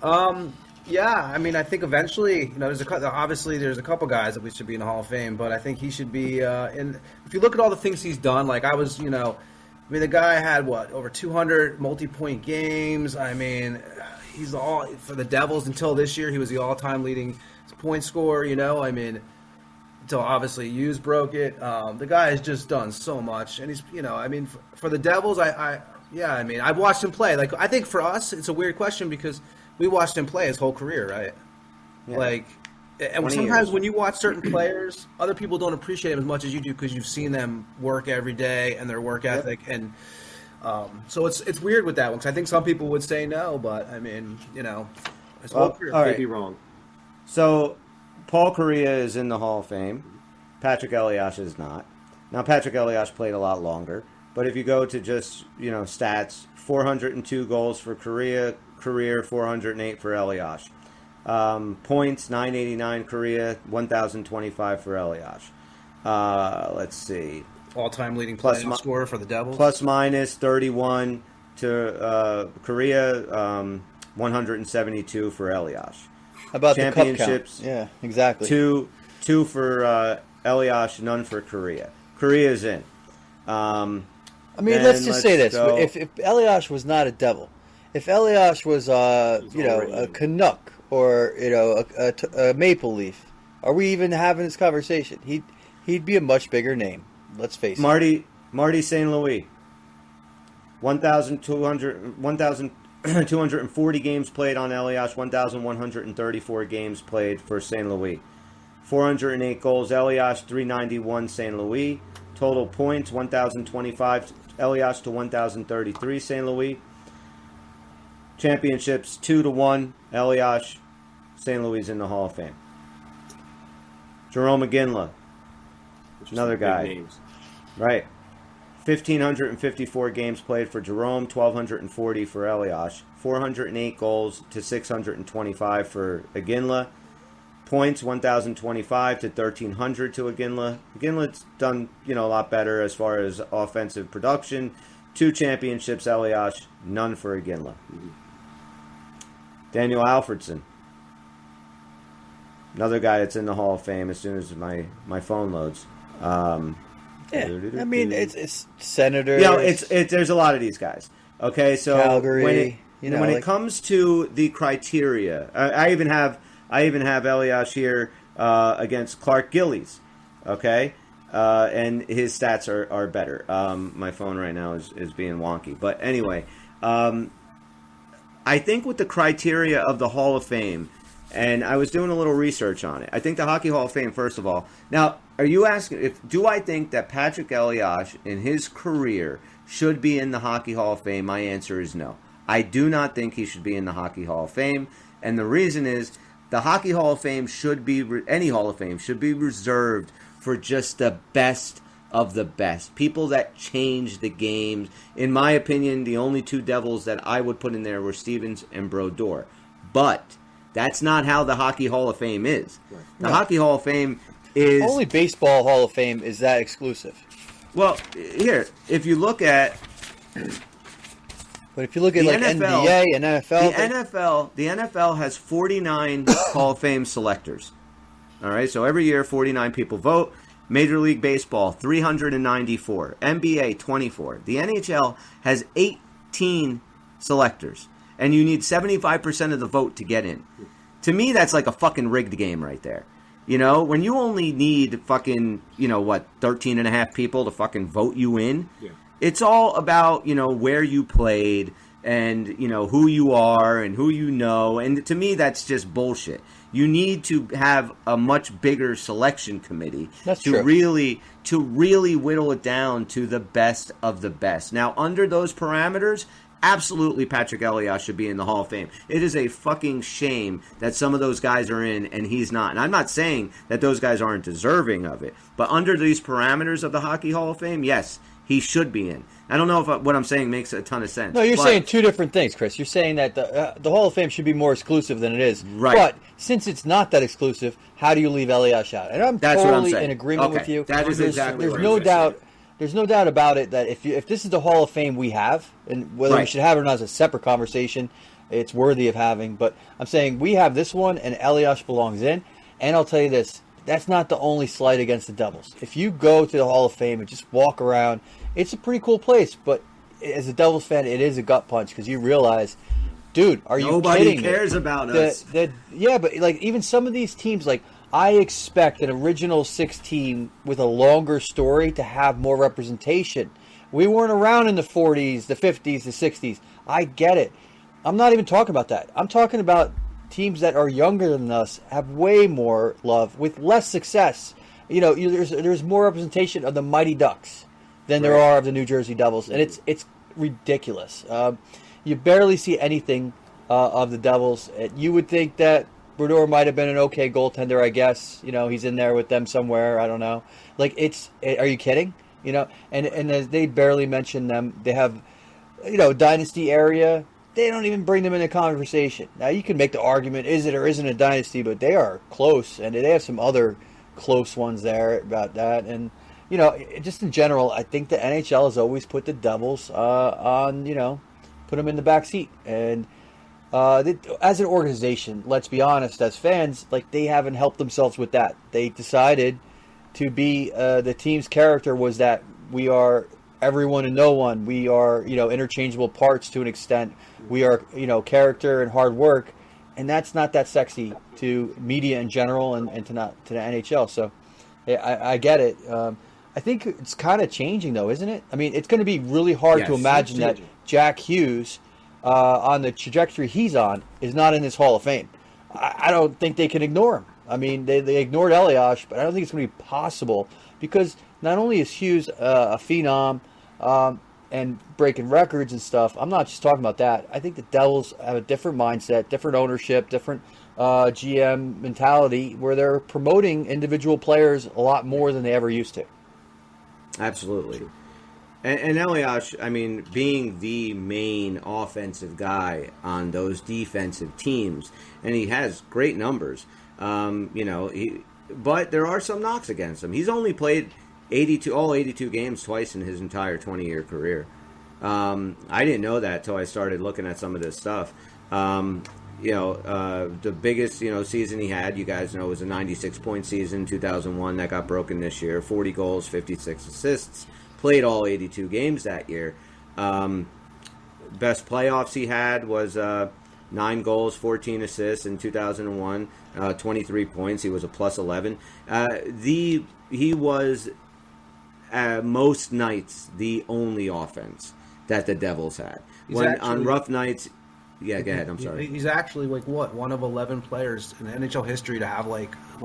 Yeah, I mean, I think eventually, there's a couple guys that we should be in the Hall of Fame, but I think he should be in. If you look at all the things he's done, like the guy had over 200 multi-point games. I mean, he's all for the Devils until this year. He was the all-time leading point scorer. I mean, until obviously Hughes broke it. The guy has just done so much, and he's for the Devils, I've watched him play. Like, I think for us, it's a weird question because we watched him play his whole career, right? Yeah. And sometimes when you watch certain players, other people don't appreciate them as much as you do because you've seen them work every day and their work ethic. Yep. And so it's weird with that one because I think some people would say no, but I mean, his whole career all right. Could be wrong. So Paul Kariya is in the Hall of Fame. Patrick Elias is not. Now, Patrick Elias played a lot longer, but if you go to just, stats, 402 goals for Kariya, career 408 for Elias. Points, 989 Kariya, 1,025 for Elias. Let's see. All-time leading playoff scorer for the Devils. Plus minus 31 to Kariya, 172 for Elias. How about championships? The cup count? Yeah, exactly. Two for Elias, none for Kariya. Kariya's in. Let's just say this: if Elias was not a Devil, if Elias was a Canuck or a Maple Leaf, are we even having this conversation? He'd be a much bigger name. Let's face it. Marty St. Louis. 1,240 games played on Elias, 1,134 games played for St. Louis. 408 goals, Elias, 391 St. Louis. Total points, 1,025 Elias to 1,033 St. Louis. Championships, 2-1 Elias. St. Louis in the Hall of Fame. Jerome McGinley, another guy. Names. Right. 1,554 games played for Jerome, 1,240 for Elias. 408 goals to 625 for Iginla. Points, 1,025 to 1,300 to Iginla. Iginla's done, a lot better as far as offensive production. 2 championships, Elias, none for Iginla. Daniel Alfredson. Another guy that's in the Hall of Fame as soon as my phone loads. It's Senators. There's a lot of these guys. Okay, so Calgary. When it comes to the criteria, I even have Elias here against Clark Gillies. Okay, and his stats are better. My phone right now is being wonky, but anyway, I think with the criteria of the Hall of Fame. And I was doing a little research on it. I think the Hockey Hall of Fame, first of all. Now, are you asking, do I think that Patrick Elias in his career should be in the Hockey Hall of Fame? My answer is no. I do not think he should be in the Hockey Hall of Fame. And the reason is the Hockey Hall of Fame any Hall of Fame should be reserved for just the best of the best. People that changed the games. In my opinion, the only 2 Devils that I would put in there were Stevens and Brodeur. But that's not how the Hockey Hall of Fame is. Right. The Hockey Hall of Fame is... Only Baseball Hall of Fame is that exclusive. Well, here, if you look at... But if you look at NFL, NBA and NFL... The NFL has 49 Hall of Fame selectors. All right, so every year 49 people vote, Major League Baseball, 394. NBA, 24. The NHL has 18 selectors, and you need 75% of the vote to get in. To me, that's like a fucking rigged game right there. You know, when you only need fucking, 13 and a half people to fucking vote you in, it's all about, where you played and, who you are and who you know. And to me, that's just bullshit. You need to have a much bigger selection committee really whittle it down to the best of the best. Now, under those parameters, absolutely Patrick Elias should be in the Hall of Fame. It is a fucking shame that some of those guys are in and he's not. And I'm not saying that those guys aren't deserving of it. But under these parameters of the Hockey Hall of Fame, yes, he should be in. I don't know if what I'm saying makes a ton of sense. No, you're saying two different things, Chris. You're saying that the Hall of Fame should be more exclusive than it is. Right. But since it's not that exclusive, how do you leave Elias out? And That's totally what I'm in agreement with you. That is exactly there's what no I'm doubt. saying. There's no doubt about it that if this is the Hall of Fame we have, and whether we should have it or not is a separate conversation, it's worthy of having. But I'm saying we have this one, and Elias belongs in. And I'll tell you this, that's not the only slight against the Devils. If you go to the Hall of Fame and just walk around, it's a pretty cool place. But as a Devils fan, it is a gut punch because you realize, dude, are you kidding me? Nobody cares about us. Yeah, but like even some of these teams, like I expect an original 6 team with a longer story to have more representation. We weren't around in the 40s, the 50s, the 60s. I get it. I'm not even talking about that. I'm talking about teams that are younger than us have way more love with less success. There's more representation of the Mighty Ducks than there are of the New Jersey Devils, and it's ridiculous. You barely see anything of the Devils. You would think that Brodeur might have been an okay goaltender, I guess. He's in there with them somewhere. I don't know. Like, are you kidding? And as they barely mention them, they have, dynasty area. They don't even bring them into conversation. Now, you can make the argument, is it or isn't a dynasty, but they are close, and they have some other close ones there about that. And, just in general, I think the NHL has always put the Devils on, put them in the back seat. And as an organization, let's be honest, as fans, like they haven't helped themselves with that. They decided to be the team's character was that we are everyone and no one. We are interchangeable parts to an extent. We are character and hard work, and that's not that sexy to media in general and to the NHL. So I get it. I think it's kind of changing though, isn't it? I mean, it's going to be really hard to imagine that Jack Hughes, on the trajectory he's on, is not in this Hall of Fame. I don't think they can ignore him. I mean, they ignored Elias, but I don't think it's going to be possible because not only is Hughes a phenom and breaking records and stuff, I'm not just talking about that. I think the Devils have a different mindset, different ownership, different GM mentality where they're promoting individual players a lot more than they ever used to. Absolutely. And Elias, I mean, being the main offensive guy on those defensive teams, and he has great numbers, but there are some knocks against him. He's only played all 82 games twice in his entire 20-year career. I didn't know that till I started looking at some of this stuff. The biggest, season he had, you guys know, was a 96-point season, 2001, that got broken this year. 40 goals, 56 assists. Played all 82 games that year. Best playoffs he had was 9 goals, 14 assists in 2001, 23 points. He was a plus 11. He was, most nights, the only offense that the Devils had. On rough nights... Yeah, go ahead. I'm sorry. He's actually one of 11 players in NHL history to have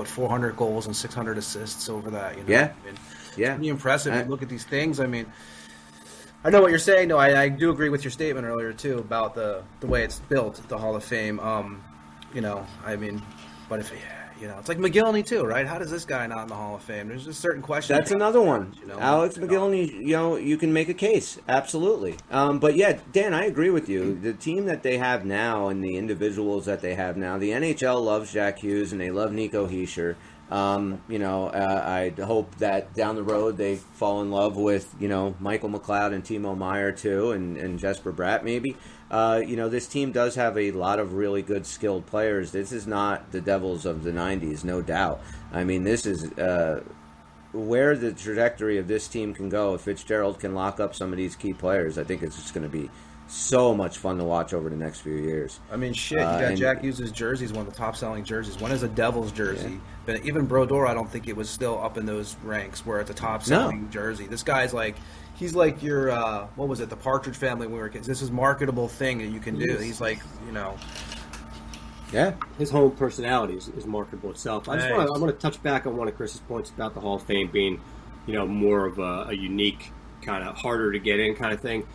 400 goals and 600 assists over that. Yeah, it's pretty impressive. Look at these things. I mean, I know what you're saying. No, I do agree with your statement earlier too about the way it's built, the Hall of Fame. But if it's like McGillney too, right? How does this guy not in the Hall of Fame? There's just certain questions. That's another one. Alex McGillney, you can make a case. Absolutely. But yeah, Dan, I agree with you. The team that they have now and the individuals that they have now, the NHL loves Jack Hughes and they love Nico Hischier. I hope that down the road they fall in love with, Michael McLeod and Timo Meyer too, and Jesper Bratt maybe. This team does have a lot of really good skilled players. This is not the Devils of the 90s, no doubt. I mean, this is where the trajectory of this team can go if Fitzgerald can lock up some of these key players. I think it's just going to be so much fun to watch over the next few years. I mean, shit, you got Jack Hughes' jersey is one of the top-selling jerseys. One is a Devils jersey. Yeah. But even Brodeur, I don't think it was still up in those ranks where it's a top-selling jersey. This guy's like, he's like your, what was it, the Partridge Family when we were kids. This is marketable thing that you can do. He's like, you know. Yeah. His whole personality is marketable itself. I want to touch back on one of Chris's points about the Hall of Fame being, you know, more of a unique, kind of harder to get in kind of thing.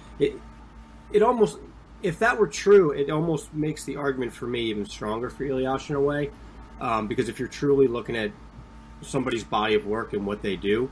It almost, if that were true, it almost makes the argument for me even stronger for Elias in a way, because if you're truly looking at somebody's body of work and what they do,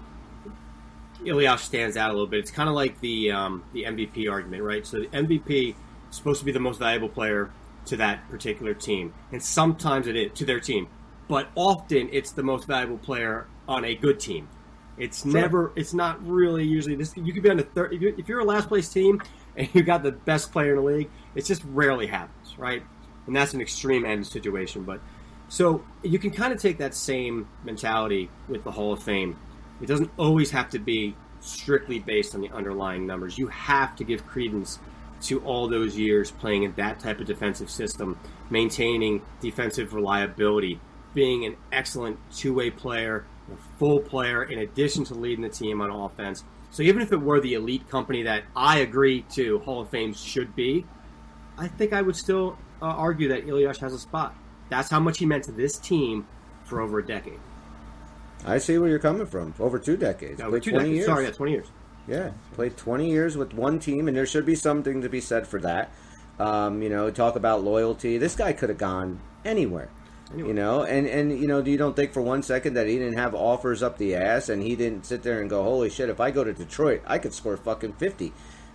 Elias stands out a little bit. It's kind of like the MVP argument, right? So the MVP is supposed to be the most valuable player to that particular team, and sometimes it is to their team, but often it's the most valuable player on a good team. It's never. It's not really usually this. You could be on the third. If you're a last place team and you got the best player in the league, it just rarely happens, right? And that's an extreme end situation. But so you can kind of take that same mentality with the Hall of Fame. It doesn't always have to be strictly based on the underlying numbers. You have to give credence to all those years playing in that type of defensive system, maintaining defensive reliability, being an excellent two-way player, a full player, in addition to leading the team on offense. So even if it were the elite company that I agree to Hall of Fame should be, I think I would still argue that Elias has a spot. That's how much he meant to this team for over a decade. I see where you're coming from. Over 2 decades. Over 20 years. Sorry, 20 years. Yeah, played 20 years with one team, and there should be something to be said for that. You know, talk about loyalty. This guy could have gone anywhere. You know, and you know, you don't think for 1 second that he didn't have offers up the ass, and he didn't sit there and go, holy shit, if I go to Detroit, I could score fucking 50.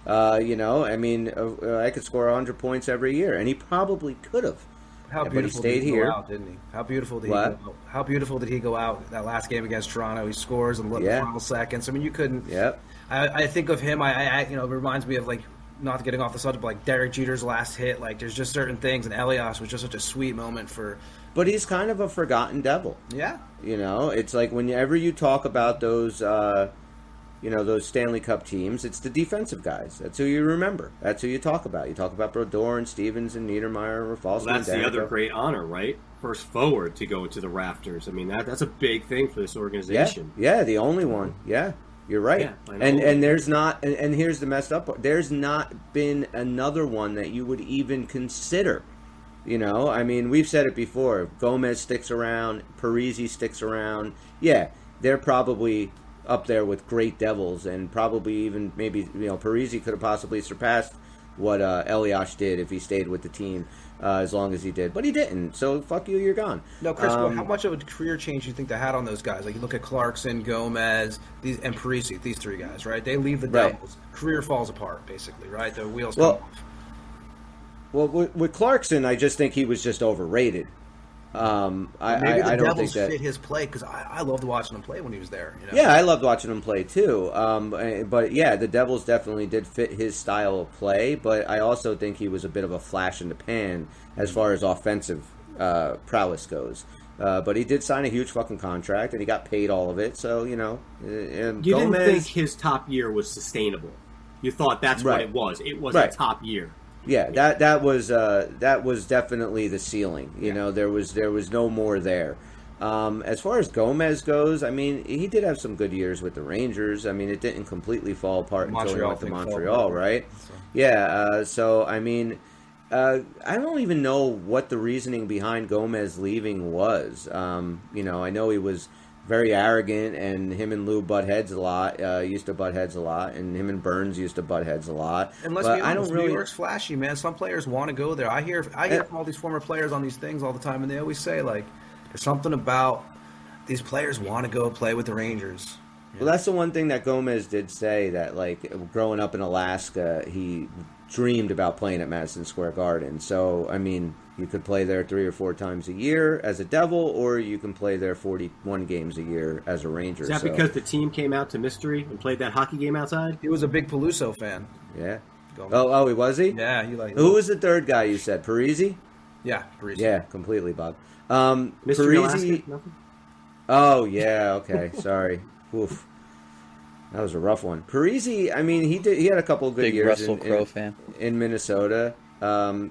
You know, I mean, I could score 100 points every year, and he probably could have. How beautiful but he stayed did he here. Go out, didn't he? How beautiful did he go out? How beautiful did he go out that last game against Toronto? He scores in the final seconds. I mean, you couldn't. Yep. I think of him. I you know, it reminds me of, like, not getting off the subject, but like Derek Jeter's last hit. Like, there's just certain things, and Elias was just such a sweet moment for. But he's kind of a forgotten devil. Yeah. You know, it's like whenever you talk about those, you know, those Stanley Cup teams, it's the defensive guys. That's who you remember. That's who you talk about. You talk about Brodeur and Stevens and Niedermeyer, Rafalski. Well, that's the other great honor, right? First forward to go to the rafters. I mean, that's a big thing for this organization. Yeah, the only one. Yeah. You're right. Yeah, and there's not, and here's the messed up part. There's not been another one that you would even consider. You know, I mean, we've said it before. If Gomez sticks around, Parisi sticks around. Yeah, they're probably up there with great Devils, and probably even maybe, you know, Parisi could have possibly surpassed what Elias did if he stayed with the team as long as he did. But he didn't, so fuck you, you're gone. No, Chris, how much of a career change do you think they had on those guys? Like, you look at Clarkson, Gomez, and Parisi, these three guys, right? They leave the Devils. Career falls apart, basically, right? The wheels come off. Well, with Clarkson, I just think he was just overrated. Maybe the Devils fit his play, because I loved watching him play when he was there. You know? Yeah, I loved watching him play too. But yeah, the Devils definitely did fit his style of play. But I also think he was a bit of a flash in the pan as far as offensive prowess goes. But he did sign a huge fucking contract, and he got paid all of it. So, you know, you didn't think his top year was sustainable. You thought that's what it was. It was a top year. Yeah, that was definitely the ceiling. You know, there was no more there. As far as Gomez goes, I mean, he did have some good years with the Rangers. I mean, it didn't completely fall apart until he went to Montreal, right? So. Yeah. So I mean, I don't even know what the reasoning behind Gomez leaving was. You know, I know he was very arrogant, and him and Lou butt heads a lot. Used to butt heads a lot, and him and Burns used to butt heads a lot. And let's be honest, New York's flashy, man. Some players want to go there. I hear from all these former players on these things all the time, and they always say, like, there's something about these players want to go play with the Rangers. Well, that's the one thing that Gomez did say, that, like, growing up in Alaska, he dreamed about playing at Madison Square Garden. So, I mean, you could play there 3 or 4 times a year as a Devil, or you can play there 41 games a year as a Ranger. Is that because the team came out to Mystery and played that hockey game outside? He was a big Peluso fan. Yeah. Oh, was he? Yeah. Who was the third guy you said? Parisi? Yeah, Parisi. Yeah, completely, Bob. Mystery Parisi. Alaska? Nothing? Oh, yeah, okay, sorry. oof. That was a rough one. Parisi, I mean, he had a couple of good Big years Russell Crowe fan. In Minnesota. Parisi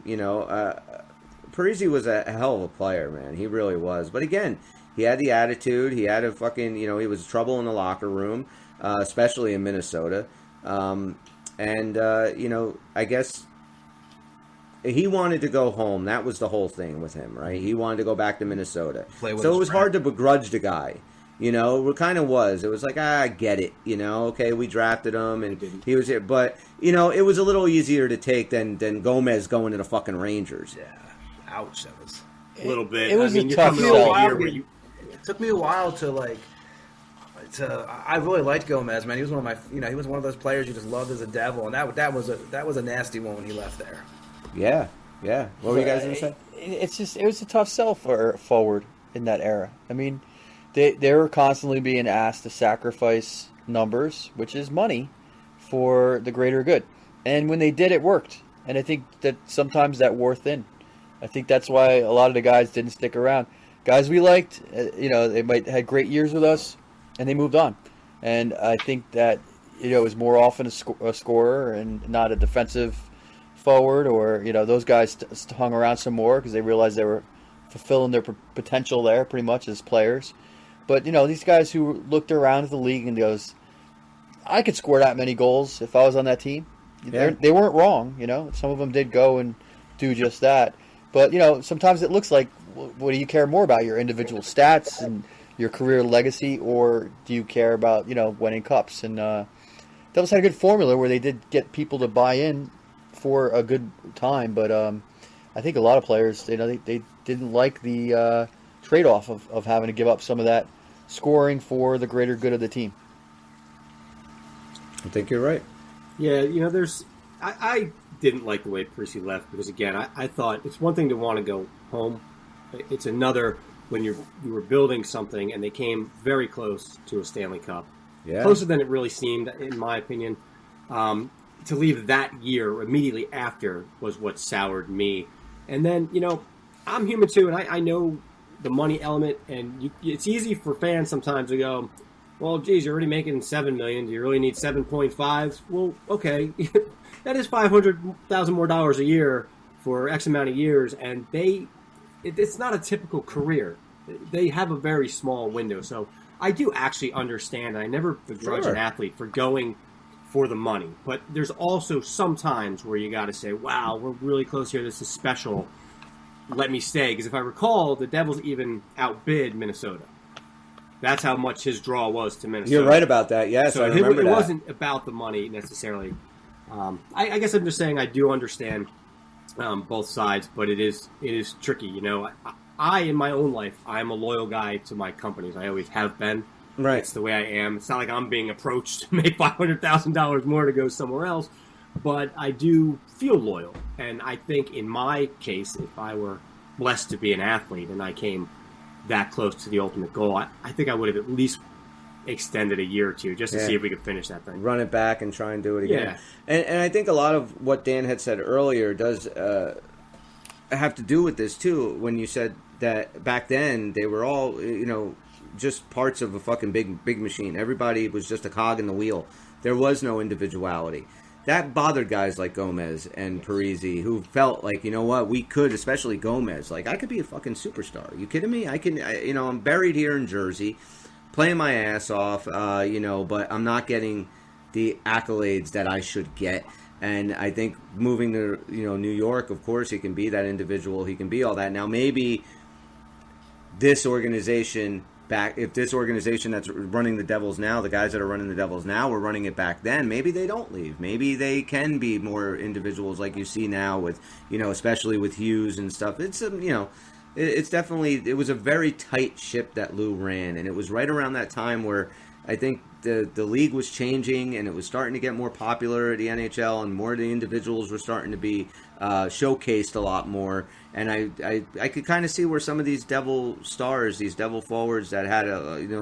was a hell of a player, man. He really was. But again, he had the attitude. He had a fucking, he was trouble in the locker room, especially in Minnesota. I guess he wanted to go home. That was the whole thing with him, right? He wanted to go back to Minnesota. So it was hard to begrudge the guy. It kind of was. It was like, I get it. Okay, we drafted him, and he was here. But, it was a little easier to take than Gomez going to the fucking Rangers. Yeah. Ouch, that was... A little bit. It was a tough sell. It took me a while to, I really liked Gomez, man. He was one of my... he was one of those players you just loved as a Devil, and that was a nasty one when he left there. Yeah. What were you guys going to say? It was a tough sell for forward in that era. I mean... They were constantly being asked to sacrifice numbers, which is money, for the greater good. And when they did, it worked. And I think that sometimes that wore thin. I think that's why a lot of the guys didn't stick around. Guys we liked, they might had great years with us, and they moved on. And I think that it was more often a scorer and not a defensive forward, or those guys hung around some more because they realized they were fulfilling their potential there pretty much as players. But, these guys who looked around at the league and goes, I could score that many goals if I was on that team. Yeah. They weren't wrong, Some of them did go and do just that. But, sometimes it looks like, what do you care more about, your individual stats and your career legacy, or do you care about, winning cups? And Devils had a good formula where they did get people to buy in for a good time. But I think a lot of players, they didn't like the trade-off of having to give up some of that scoring for the greater good of the team. I think you're right. Yeah, I didn't like the way Parisi left because, again, I thought it's one thing to want to go home. It's another when you were building something and they came very close to a Stanley Cup. Yeah. Closer than it really seemed, in my opinion. To leave that year immediately after was what soured me. And then, I'm human too, and I know the money element, and it's easy for fans sometimes to go, well, geez, you're already making $7 million. Do you really need 7.5? Well, okay, that is $500,000 more dollars a year for X amount of years, and it's not a typical career. They have a very small window, so I do actually understand. I never begrudge an athlete for going for the money, but there's also some times where you got to say, wow, we're really close here. This is special. Let me stay. Because if I recall, the Devils even outbid Minnesota. That's how much his draw was to Minnesota. You're right about that. Yes, so I remember it that. wasn't about the money necessarily. I guess I'm just saying I do understand both sides, but it is tricky. I in my own life, I'm a loyal guy to my companies. I always have been. Right. It's the way I am. It's not like I'm being approached to make $500,000 more to go somewhere else. But I do feel loyal. And I think in my case, if I were blessed to be an athlete and I came that close to the ultimate goal, I think I would have at least extended a year or two just to see if we could finish that thing. Run it back and try and do it again. Yeah. And I think a lot of what Dan had said earlier does have to do with this too. When you said that back then they were all, just parts of a fucking big machine. Everybody was just a cog in the wheel. There was no individuality. That bothered guys like Gomez and Parisi, who felt like, we could, especially Gomez, like, I could be a fucking superstar. Are you kidding me? I'm buried here in Jersey, playing my ass off, but I'm not getting the accolades that I should get. And I think moving to, New York, of course, he can be that individual. He can be all that. Now, maybe this organization if this organization that's running the Devils now, the guys that are running the Devils now were running it back then, maybe they don't leave. Maybe they can be more individuals like you see now with, especially with Hughes and stuff. It's, it's definitely, it was a very tight ship that Lou ran. And it was right around that time where I think the league was changing and it was starting to get more popular at the NHL and more of the individuals were starting to be showcased a lot more. And I could kind of see where some of these Devil stars, these Devil forwards that had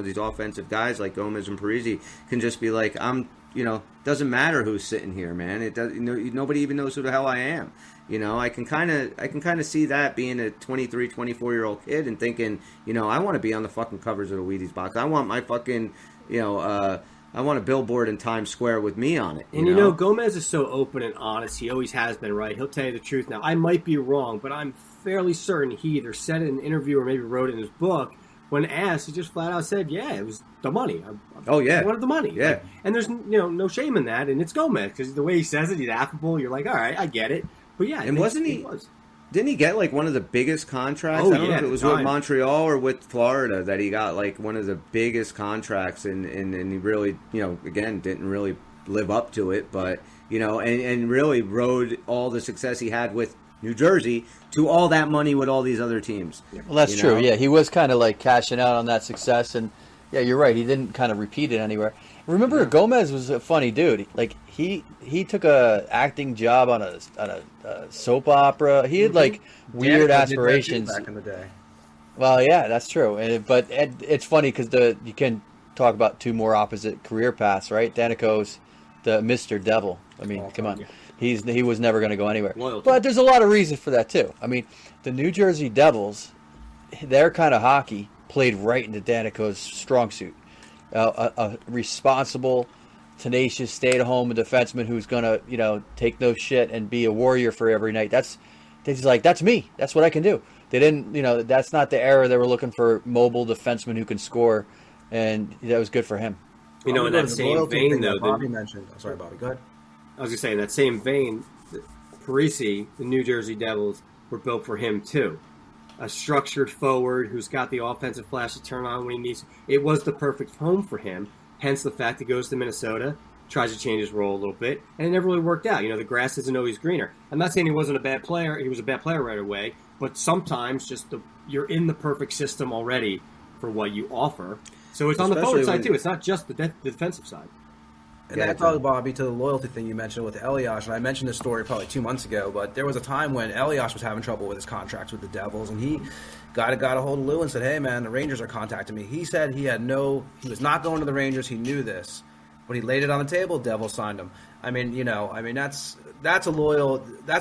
these offensive guys like Gomez and Parisi can just be like, doesn't matter who's sitting here, man. It does, nobody even knows who the hell I am. I can kind of see that being a 23, 24-year-old kid and thinking, I want to be on the fucking covers of the Wheaties box. I want my fucking I want a billboard in Times Square with me on it. And Gomez is so open and honest. He always has been, right? He'll tell you the truth. Now, I might be wrong, but I'm fairly certain he either said it in an interview or maybe wrote it in his book. When asked, he just flat out said, "Yeah, it was the money. I wanted the money." Yeah, and there's no shame in that. And it's Gomez because the way he says it, he's affable. You're like, all right, I get it. But yeah, and wasn't he? Didn't he get like one of the biggest contracts? I don't know if it was with Montreal or with Florida that he got like one of the biggest contracts, and he really, again, didn't really live up to it, but and really rode all the success he had with New Jersey to all that money with all these other teams. Well, that's true. Yeah, he was kind of like cashing out on that success, and yeah, you're right. He didn't kind of repeat it anywhere. Remember, Gomez was a funny dude. Like he took a acting job on a soap opera. He had like weird aspirations back in the day. Well, yeah, that's true. But it's funny because you can talk about two more opposite career paths, right? Danico's the Mr. Devil. I mean, come on. Yeah. He was never going to go anywhere. Loyalty. But there's a lot of reason for that too. I mean, the New Jersey Devils, their kind of hockey played right into Danico's strong suit. A responsible, tenacious, stay-at-home defenseman who's gonna, take no shit and be a warrior for every night. That's me. That's what I can do. They didn't, that's not the era they were looking for mobile defensemen who can score, and that was good for him. In that same vein, though, Bobby mentioned. Oh, sorry, Bobby. Go ahead. I was gonna say in that same vein, Parisi, the New Jersey Devils, were built for him too. A structured forward who's got the offensive flash to turn on when he needs. It was the perfect home for him. Hence the fact he goes to Minnesota, tries to change his role a little bit, and it never really worked out. The grass isn't always greener. I'm not saying he wasn't a bad player. He was a bad player right away, but sometimes you're in the perfect system already for what you offer. So it's on the forward side too. It's not just the defensive side. And I talk, Bobby, to the loyalty thing you mentioned with Elias, and I mentioned this story probably 2 months ago, but there was a time when Elias was having trouble with his contracts with the Devils, and he got a hold of Lou and said, "Hey, man, the Rangers are contacting me." He said he was not going to the Rangers. He knew this. When he laid it on the table, Devils signed him. That's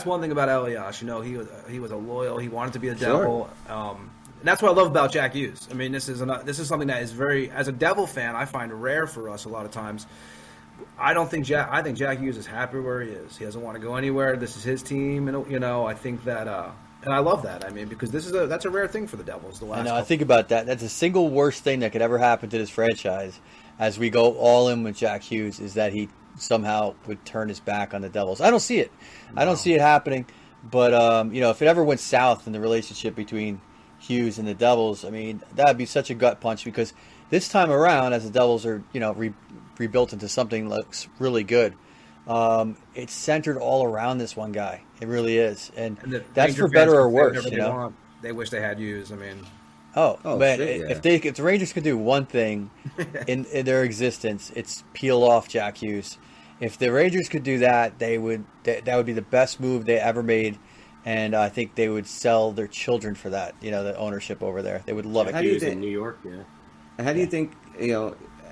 one thing about Elias. He was a loyal. He wanted to be a Devil. And that's what I love about Jack Hughes. I mean, this is something that is very, as a Devil fan, I find rare for us a lot of times. I think Jack Hughes is happy where he is. He doesn't want to go anywhere. This is his team, and I think that, and I love that. I mean, because that's a rare thing for the Devils. I think about that. That's the single worst thing that could ever happen to this franchise, as we go all in with Jack Hughes, is that he somehow would turn his back on the Devils. I don't see it. No. I don't see it happening. But if it ever went south in the relationship between Hughes and the Devils, I mean, that would be such a gut punch, because this time around, as the Devils are rebuilt into something that looks really good, it's centered all around this one guy. It really is, and that's for better or worse. They wish they had Hughes. I mean, man, shit, yeah. If the Rangers could do one thing in their existence, it's peel off Jack Hughes. If the Rangers could do that, that would be the best move they ever made. And I think they would sell their children for that. The ownership over there, they would love it. Hughes in New York, yeah. How do you think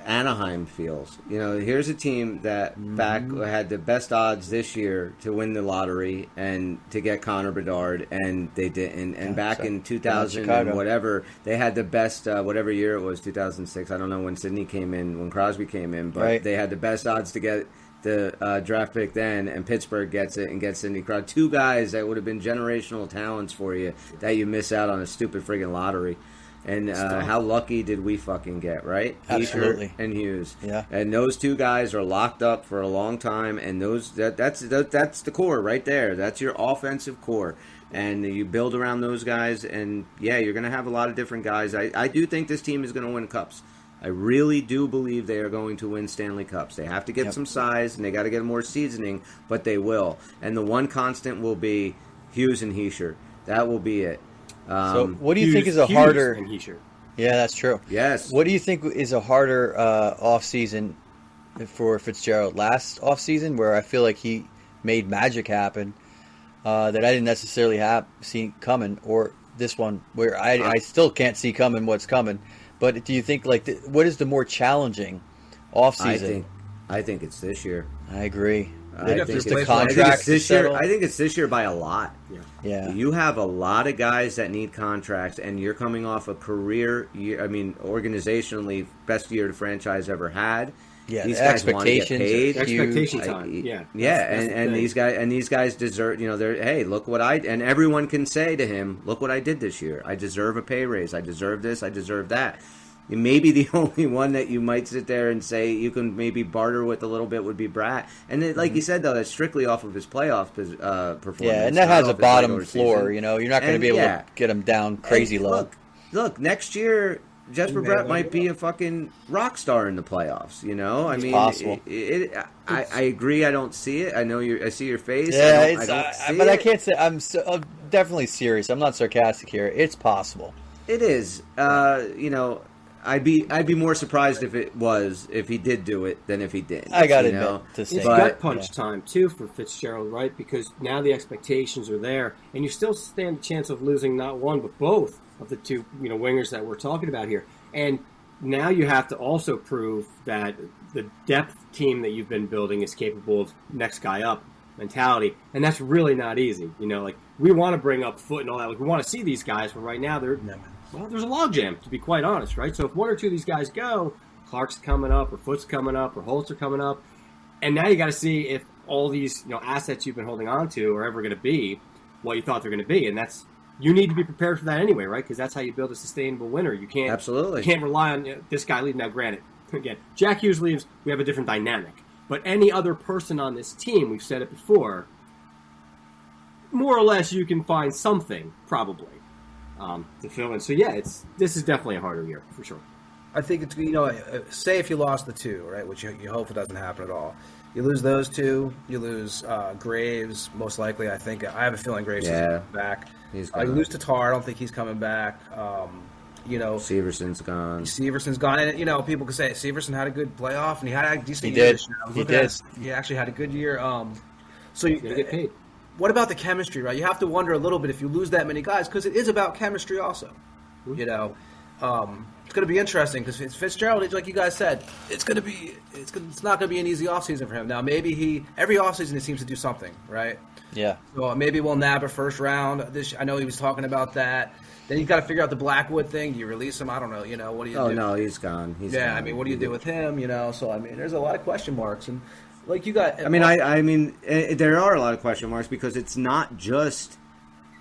Anaheim feels? Here's a team that had the best odds this year to win the lottery and to get Connor Bedard, and they didn't. And back in 2000 and whatever, they had the best, whatever year it was, 2006. I don't know when when Crosby came in, but they had the best odds to get the draft pick then, and Pittsburgh gets it and gets Sidney Crosby. Two guys that would have been generational talents for you that you miss out on a stupid friggin' lottery. And how lucky did we fucking get, right? Absolutely. Heischer and Hughes. Yeah. And those two guys are locked up for a long time, and that's the core right there. That's your offensive core. And you build around those guys, and yeah, you're going to have a lot of different guys. I do think this team is going to win cups. I really do believe they are going to win Stanley Cups. They have to get some size, and they got to get more seasoning, but they will. And the one constant will be Hughes and Heischer. That will be it. So what do you think is a harder? And Heischer. Yeah, that's true. Yes. What do you think is a harder off season for Fitzgerald? Last off season, where I feel like he made magic happen that I didn't necessarily see coming, or this one where I still can't see coming what's coming. But do you think what is the more challenging off season? I think it's this year. I agree. I think the contract this year. I think it's this year by a lot. Yeah. You have a lot of guys that need contracts, and you're coming off a career year. I mean, organizationally, best year the franchise ever had. Yeah, these the guys want to get paid. Expectation time. These guys deserve. They're hey, look what I and everyone can say to him, look what I did this year. I deserve a pay raise. I deserve this. I deserve that. Maybe the only one that you might sit there and say you can maybe barter with a little bit would be Bratt. And then, like you said, though, that's strictly off of his playoff performance. Yeah, and that has a bottom floor. Season. You're not going to be able to get him down crazy low. Look, next year, Jesper Bratt might be a fucking rock star in the playoffs. I mean, possible. I agree. I don't see it. I know I see your face. Yeah, but I can't say I'm definitely serious. I'm not sarcastic here. It's possible. It is. I'd be more surprised if he did do it than if he didn't. I got to it's gut punch time too for Fitzgerald, right? Because now the expectations are there, and you still stand a chance of losing not one but both of the two wingers that we're talking about here. And now you have to also prove that the depth team that you've been building is capable of next guy up mentality, and that's really not easy. We want to bring up Foot and all that. We want to see these guys, but right now there's a logjam, to be quite honest, right? So if one or two of these guys go, Clark's coming up, or Foot's coming up, or Holtz are coming up, and now you got to see if all these assets you've been holding on to are ever going to be what you thought they're going to be, and you need to be prepared for that anyway, right? Because that's how you build a sustainable winner. You can't rely on this guy leaving. Now, granted, again, Jack Hughes leaves, we have a different dynamic, but any other person on this team, we've said it before, more or less you can find something probably. To fill in. So, this is definitely a harder year, for sure. I think it's, say if you lost the two, right, which you hope it doesn't happen at all. You lose those two, you lose Graves, most likely, I think. I have a feeling Graves is coming back. You lose Tatar, I don't think he's coming back. Severson's gone. Severson's gone. And, people could say Severson had a good playoff, and he had a decent year. He did. He actually had a good year. So you get paid. What about the chemistry, right? You have to wonder a little bit if you lose that many guys, because it is about chemistry also. It's going to be interesting because Fitzgerald, like you guys said, it's not going to be an easy offseason for him. Now, maybe every offseason he seems to do something, right? Yeah. So maybe we'll nab a first round. I know he was talking about that. Then you've got to figure out the Blackwood thing. Do you release him? I don't know. What do you do? Oh, no, he's gone. Gone. I mean, what do you do with him? So, I mean, there's a lot of question marks. And like you got... I mean, there are a lot of question marks because it's not just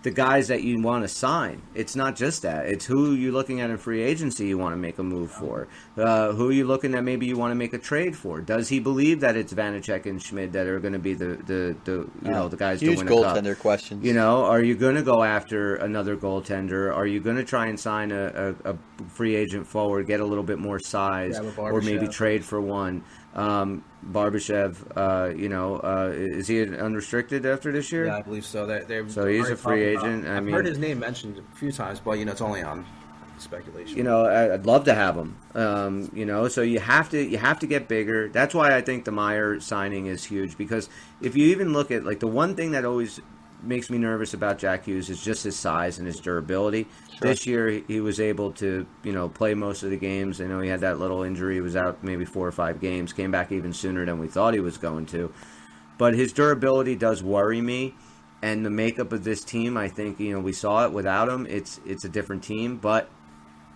the guys that you want to sign. It's not just that. It's who you're looking at in free agency you want to make a move for. Who are you looking at maybe you want to make a trade for? Does he believe that it's Vanacek and Schmid that are going to be the guys to win a cup? Huge goaltender questions. Are you going to go after another goaltender? Are you going to try and sign a free agent forward, get a little bit more size, or maybe trade for one? Barbashev, is he unrestricted after this year? Yeah, I believe so. So he's a free agent. I've heard his name mentioned a few times, but it's only on speculation. I'd love to have him. So you have to get bigger. That's why I think the Meyer signing is huge, because if you even look at the one thing that always makes me nervous about Jack Hughes is just his size and his durability. Sure. This year he was able to play most of the games. I know he had that little injury. He was out maybe 4 or 5 games. Came back even sooner than we thought he was going to. But his durability does worry me. And the makeup of this team, I think, we saw it without him. It's a different team. But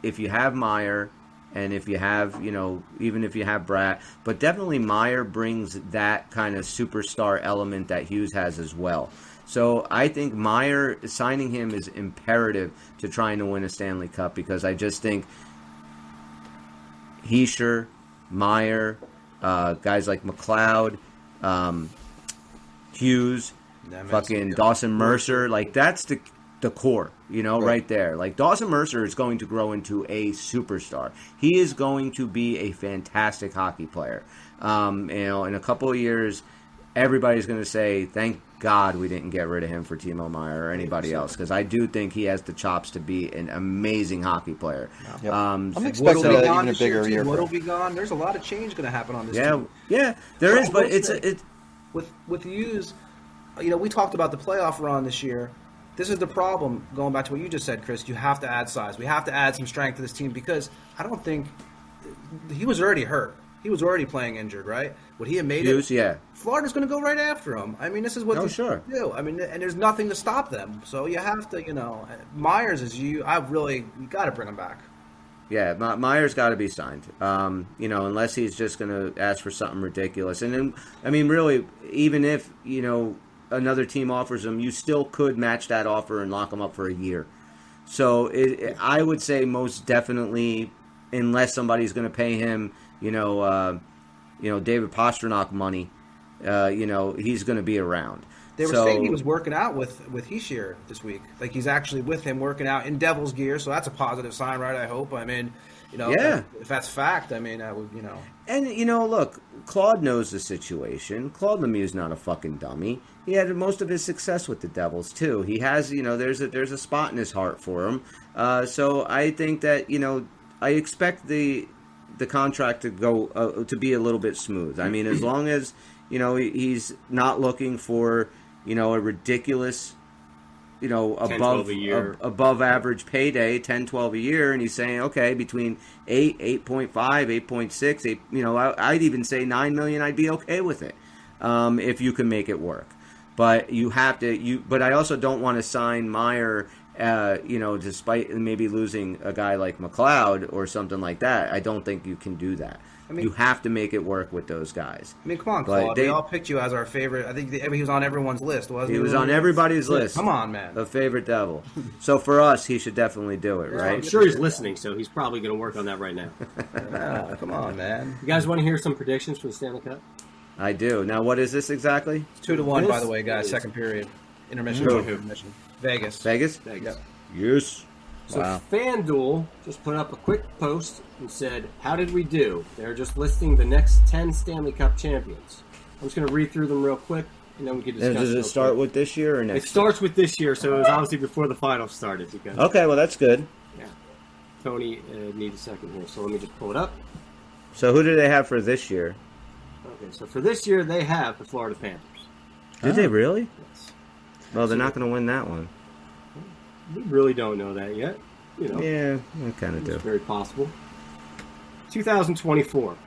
if you have Meyer, and if you have, even if you have Bratt, but definitely Meyer brings that kind of superstar element that Hughes has as well. So I think Meyer, signing him is imperative to trying to win a Stanley Cup, because I just think Hischier, Meyer, guys like McLeod, Hughes, fucking Dawson Mercer, that's the core, right there. Dawson Mercer is going to grow into a superstar. He is going to be a fantastic hockey player. In a couple of years, everybody's going to say, thank God we didn't get rid of him for Timo Meyer or anybody else, because I do think he has the chops to be an amazing hockey player. Yep. I'm expecting even a bigger year. Wood will be gone. There's a lot of change going to happen on this team. Yeah, there is, but it's with Hughes. We talked about the playoff run this year. This is the problem, going back to what you just said, Chris. You have to add size. We have to add some strength to this team, because I don't think he was already hurt. he was already playing injured, right? Would he have made it? Yeah. Florida's going to go right after him. I mean, this is what they do. I mean, and there's nothing to stop them. So you have to, Myers is you got to bring him back. Yeah, Myers got to be signed. Unless he's just going to ask for something ridiculous. And then, I mean, really, even if, another team offers him, you still could match that offer and lock him up for a year. So I would say most definitely, unless somebody's going to pay him, David Pastrnak money, he's going to be around. They were saying he was working out with Hischier this week. Like, he's actually with him working out in Devils gear, so that's a positive sign, right? I hope. I mean, if that's fact, I mean, I would, And, look, Claude knows the situation. Claude Lemieux's not a fucking dummy. He had most of his success with the Devils, too. He has, there's a spot in his heart for him. So I think that, I expect the contract to go to be a little bit smooth. I mean, as long as, he's not looking for, a ridiculous, above average payday, 10, 12 a year, and he's saying, okay, between 8.5, 8.6, I'd even say $9 million, I'd be okay with it, if you can make it work. But you have to, but I also don't want to sign Meyer, despite maybe losing a guy like McLeod or something like that. I don't think you can do that. I mean, you have to make it work with those guys. I mean, come on, Claude. We all picked you as our favorite. I think he was on everyone's list, wasn't he? He was on everybody's list. Come on, man. A favorite Devil. So for us, he should definitely do it, right? I'm sure he's listening, so he's probably going to work on that right now. Yeah, come on, man. You guys want to hear some predictions for the Stanley Cup? I do. Now, what is this exactly? It's 2-1, by the way, guys. Second period. Intermission. Intermission. Vegas. Vegas? Yep. Yes. So FanDuel just put up a quick post and said, how did we do? They're just listing the next 10 Stanley Cup champions. I'm just going to read through them real quick, and then we can discuss. Does it start with this year or next? It starts with this year, so it was obviously before the finals started. Because, okay, well, that's good. Yeah. Tony needs a second here, so let me just pull it up. So who do they have for this year? Okay, so for this year, they have the Florida Panthers. Did they really? Yes. Well, they're not going to win that one. We really don't know that yet. Yeah, I kind of do. It's very possible. 2024,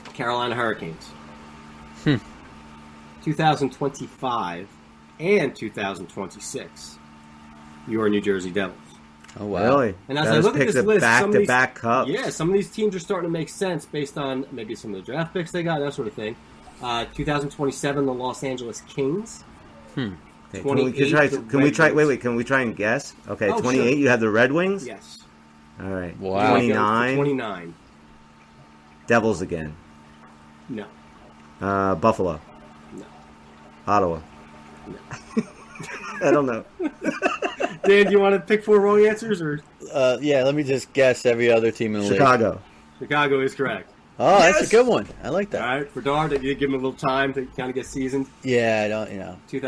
Carolina Hurricanes. 2025 and 2026, your New Jersey Devils. Oh, wow. Really? And as I look at this list, back-to-back cups. Yeah, some of these teams are starting to make sense based on maybe some of the draft picks they got, that sort of thing. 2027, the Los Angeles Kings. Okay, can we try and guess? Okay, 28, sure. You have the Red Wings? Yes. All right. Wow. 29. Devils again. No. Buffalo. No. Ottawa. No. I don't know. Dan, do you want to pick 4 wrong answers? Or? Yeah, let me just guess every other team in the Chicago. league. Chicago is correct. Oh, yes! That's a good one. I like that. All right, for Dar, you give him a little time to kind of get seasoned. Yeah, I don't,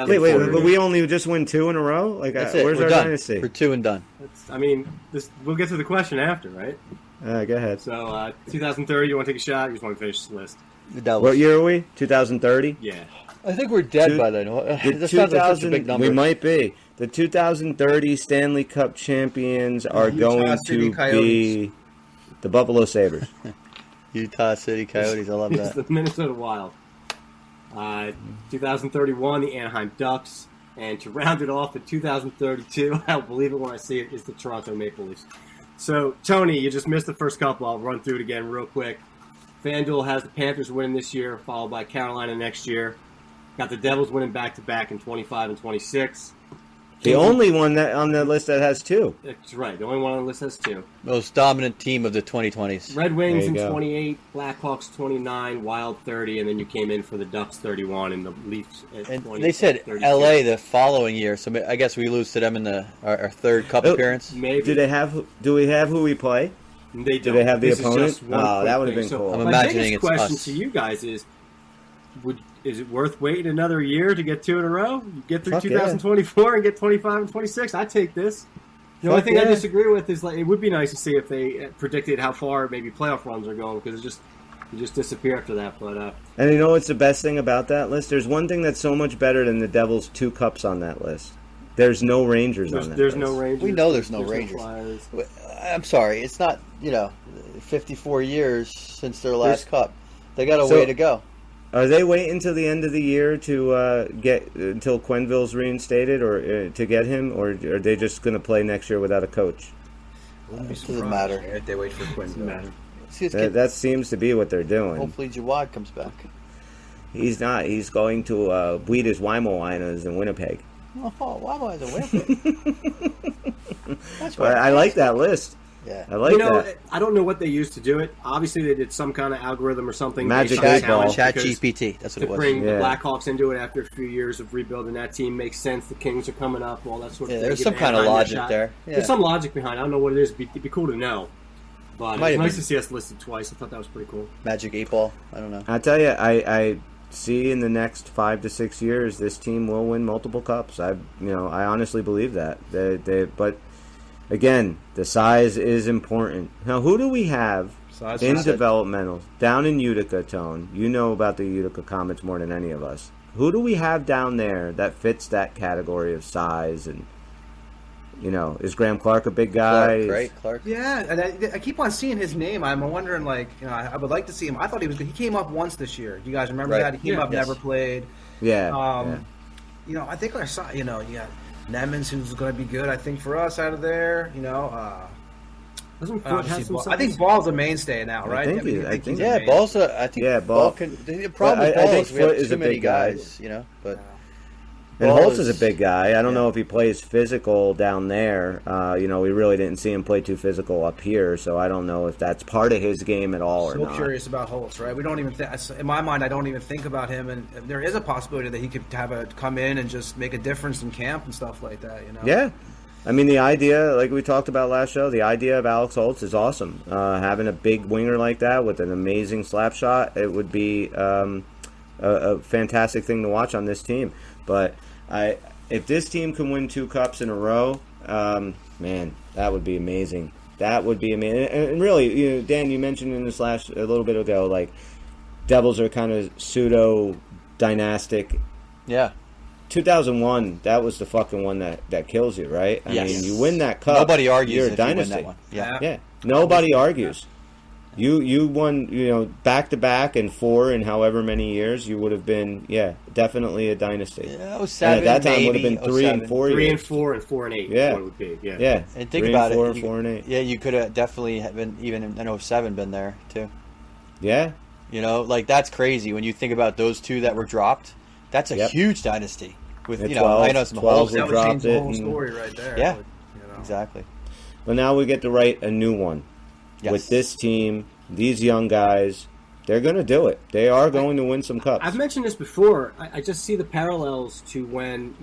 Wait, but we only just win 2 in a row? Like, that's it. Where's We're our done. dynasty? We're 2 and done. We'll get to the question after, right? Go ahead. So, 2030, you want to take a shot? You just want to finish this list? The Devils. What year are we? 2030? Yeah. I think we're dead by then. That sounds like such a big number. We might be. The 2030 Stanley Cup champions are going to be the Buffalo Sabres. Utah City Coyotes. I love that. It's the Minnesota Wild. 2031, the Anaheim Ducks. And to round it off, in 2032, I'll believe it when I see it, is the Toronto Maple Leafs. So, Tony, you just missed the first couple. I'll run through it again real quick. FanDuel has the Panthers winning this year, followed by Carolina next year. Got the Devils winning back-to-back in 25 and 26. The only one that on the list that has 2. That's right. The only one on the list has 2. Most dominant team of the 2020s. Red Wings in 28, Blackhawks 29, Wild 30, and then you came in for the Ducks 31 and the Leafs at 20. They said 32. LA the following year, so I guess we lose to them in our third Cup appearance. Maybe. Do we have who we play? They don't. Do they have the opponent? Oh, that would have been cool. I'm imagining it's us. My biggest question to you guys is it worth waiting another year to get 2 in a row? You get through 2024 and get 25 and 26? I take this. The only thing I disagree with is it would be nice to see if they predicted how far maybe playoff runs are going, because you just disappear after that. But and you know what's the best thing about that list? There's one thing that's so much better than the Devils' 2 cups on that list. There's no Rangers on that There's list. no Rangers. We know there's no Rangers. No I'm sorry, it's not 54 years since their last cup. They got a way to go. Are they waiting until the end of the year to get until Quenneville's reinstated, or to get him, or are they just going to play next year without a coach? Doesn't matter. If they wait for Quenneville. That seems to be what they're doing. Hopefully Jawad comes back. He's not. He's going to Buidas Weimaraner in Winnipeg. Oh, Weimaraner's in Winnipeg. That's right. I like that list. Yeah. I like that. I don't know what they used to do it. Obviously, they did some kind of algorithm or something. Magic based on 8 Ball. Chat GPT. That's what it was. To bring the Blackhawks into it after a few years of rebuilding that team makes sense. The Kings are coming up, all that sort of thing. There's some kind of logic there. Yeah. There's some logic behind it. I don't know what it is. It'd be cool to know. But it's nice to see us listed twice. I thought that was pretty cool. Magic 8 Ball. I don't know. I tell you, I see in the next 5 to 6 years this team will win multiple cups. I honestly believe that. But again, the size is important. Now, who do we have in developmental down in Utica, Tone? You know about the Utica Comets more than any of us. Who do we have down there that fits that category of size? And is Graham Clark a big guy? Clark. Yeah, and I keep on seeing his name. I'm wondering, I would like to see him. I thought he was good. He came up once this year. You guys remember that? He came up, never played. Yeah. I think I saw. You got Nemens, who's going to be good. I think for us out of there. Doesn't Foote have some size? I think Ball's a mainstay now, right? I think Ball's Ball can. The problem with Ball is we have too many guys. But. And Holtz is a big guy. I don't know if he plays physical down there. We really didn't see him play too physical up here, so I don't know if that's part of his game at all or not. So curious about Holtz, right? We don't even in my mind, I don't even think about him, and there is a possibility that he could come in and just make a difference in camp and stuff like that. Yeah. I mean, the idea, like we talked about last show, the idea of Alex Holtz is awesome. Having a big winger like that with an amazing slap shot, it would be a fantastic thing to watch on this team. But if this team can win 2 cups in a row, man, that would be amazing. That would be amazing. And really, Dan, you mentioned in this a little bit ago, like Devils are kind of pseudo dynastic. Yeah. 2001, that was the fucking one that kills you, right? I mean, you win that cup. Nobody argues you're a if dynasty. you win that one. Yeah. Nobody argues. You won, back-to-back and 4 in however many years. You would have been, definitely a dynasty. Yeah, 07, and at that time maybe, would have been 3 and 4 years. 3 and 4 and 4 and 8. Yeah. What it would be. Yeah. And think about 4 it. And 4 and 8. Yeah, you could have definitely been, even in 07, been there, too. Yeah. That's crazy. When you think about those 2 that were dropped, that's a huge dynasty. With, 12, I know some holes. That would change the whole story right there. Yeah, exactly. Well, now we get to write a new one. Yes. With this team, these young guys, they're going to do it. They are going to win some cups. I've mentioned this before. I just see the parallels to when,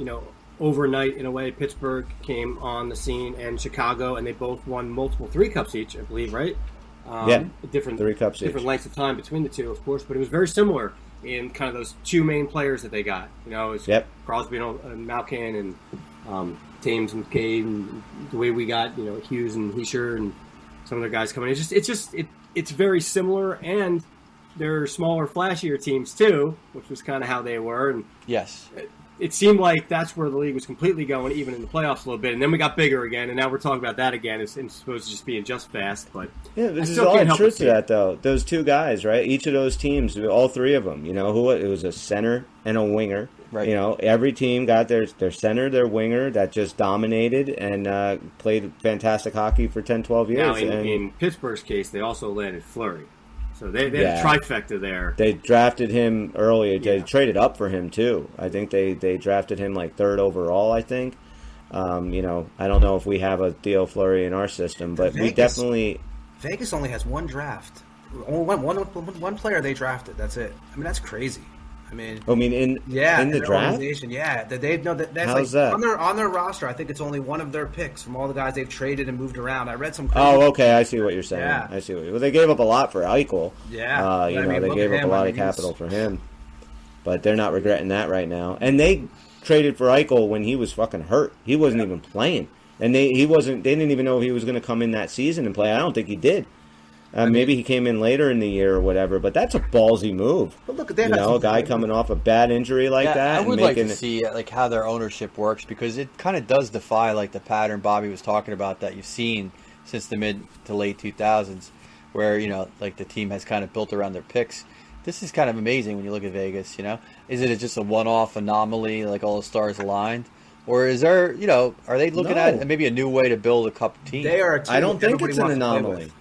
overnight, in a way, Pittsburgh came on the scene and Chicago, and they both won multiple 3 cups each, I believe, right? Different 3 cups different each. lengths of time between the 2, of course, but it was very similar in kind of those 2 main players that they got. It's Crosby and Malkin and Thames and Cade, and the way we got, Hughes and Heischer and some other guys coming in. It's very similar, and they're smaller, flashier teams too, which was kind of how they were. And yes, it seemed like that's where the league was completely going, even in the playoffs a little bit. And then we got bigger again, and now we're talking about that again. It's supposed to just being just fast, but this is all truth to that, though. Those 2 guys, right? Each of those teams, all 3 of them, who it was a center and a winger. Right. Every team got their center, their winger that just dominated and played fantastic hockey for 10, 12 years. Now, in Pittsburgh's case, they also landed Fleury. So they had a trifecta there. They drafted him early. They traded up for him, too. I think they drafted him like 3rd overall, I think. I don't know if we have a Theo Fleury in our system, but we definitely... Vegas only has 1 draft. Only one player they drafted. That's it. I mean, that's crazy. In the draft? Yeah, that's that? On their roster. I think it's only one of their picks from all the guys they've traded and moved around. I read some. Oh, okay, I see what you're saying. Yeah. I see what they gave up a lot for Eichel. Yeah, they gave up a lot of capital for him, but they're not regretting that right now. And they traded for Eichel when he was fucking hurt. He wasn't even playing, and they didn't even know if he was going to come in that season and play. I don't think he did. Maybe he came in later in the year or whatever, but that's a ballsy move. But look, a guy coming off a bad injury like that. I would like to see how their ownership works, because it kind of does defy the pattern Bobby was talking about that you've seen since the mid to late 2000s, where like the team has kind of built around their picks. This is kind of amazing when you look at Vegas. Is it just a one-off anomaly, like all the stars aligned, or is there are they looking at maybe a new way to build a cup team? They are a team I don't think everybody it's an wants to play anomaly. with.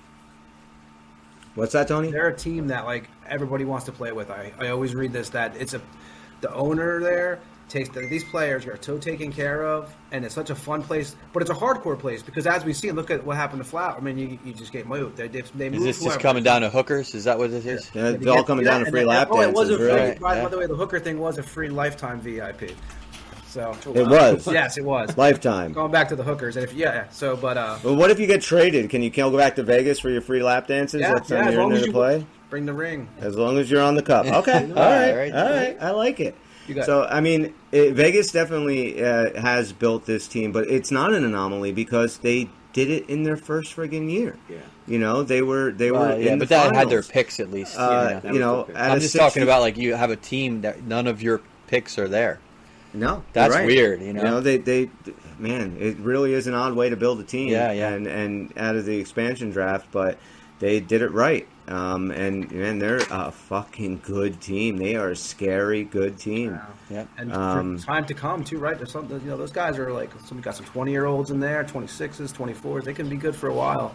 What's that, Tony? They're a team that like everybody wants to play with. I always read this that the owner there takes these players are so taken care of, and it's such a fun place, but it's a hardcore place because as we see, look at what happened to Flawed. I mean, you just get moved. They is moved this whoever. just coming down to hookers? Is that what it is? Yeah, it's all coming down to free lap dances. It was a free, right? by the way, the hooker thing was a free lifetime VIP. So It was. yes, it was Lifetime. Going back to the hookers, and Well, what if you get traded? Can you go back to Vegas for your free lap dances? Next time as you're in long there as to you play? bring the ring. As long as you're on the cup. Okay. All right. I like it. So, I mean, Vegas definitely has built this team, but it's not an anomaly because they did it in their first friggin' year. Yeah. They were in the but that finals. had their picks at least. I'm just talking about like you have a team that none of your picks are there. No, that's right. weird. They man, it really is an odd way to build a team. Yeah. And out of the expansion draft, but they did it right. And man, they're a fucking good team. They are a scary good team. Wow. Yeah, and for time to come too, right? There's some, those guys are like some got some 20-year-olds in there, 26s, 24s. They can be good for a while.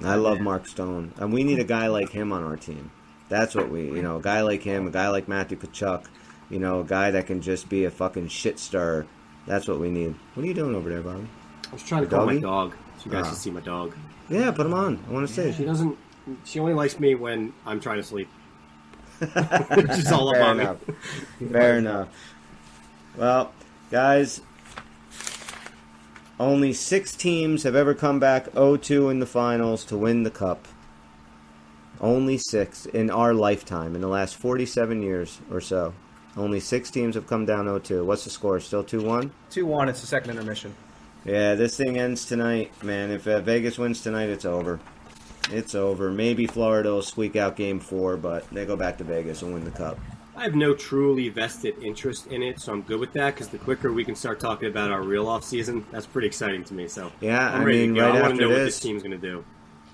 I love Mark Stone, and we need a guy like him on our team. That's what a guy like him, a guy like Matthew Tkachuk, a guy that can just be a fucking shit stirrer. That's what we need. What are you doing over there, Bobby? I was trying to call my dog, so you guys can see my dog. Yeah, put him on. I want to see. She doesn't. She only likes me when I'm trying to sleep. Which is all Fair about enough. me. Fair enough. Well, guys, only 6 teams have ever come back 0-2 in the finals to win the cup. Only 6 in our lifetime, in the last 47 years or so. Only 6 teams have come down 0-2. What's the score? Still 2-1? 2-1. It's the second intermission. Yeah, this thing ends tonight, man. If Vegas wins tonight, it's over. It's over. Maybe Florida will squeak out Game 4, but they go back to Vegas and win the cup. I have no truly vested interest in it, so I'm good with that, because the quicker we can start talking about our real off-season, that's pretty exciting to me. So yeah, I'm ready to go. Right I want after to know what this this team's going to do.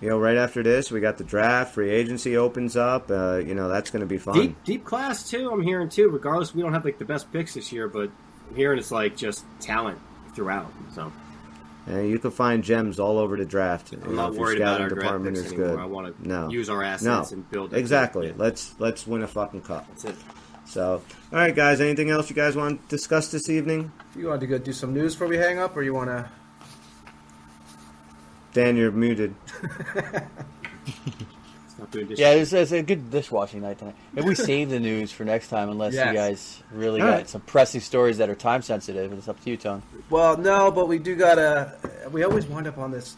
Right after this, we got the draft. Free agency opens up. That's going to be fun. Deep class, too, I'm hearing, too. Regardless, we don't have, the best picks this year, but I'm hearing it's, just talent throughout, so... You can find gems all over the draft. I'm not worried about our draft picks anymore. I want to use our assets and build it. Exactly. Let's win a fucking cup. That's it. So, all right, guys. Anything else you guys want to discuss this evening? You want to go do some news before we hang up, or you want to? Dan, you're muted. Yeah, it's a good dishwashing night tonight. Maybe we save the news for next time, unless you guys really got some pressing stories that are time sensitive. It's up to you, Tone. Well, no, but we do gotta. We always wind up on this.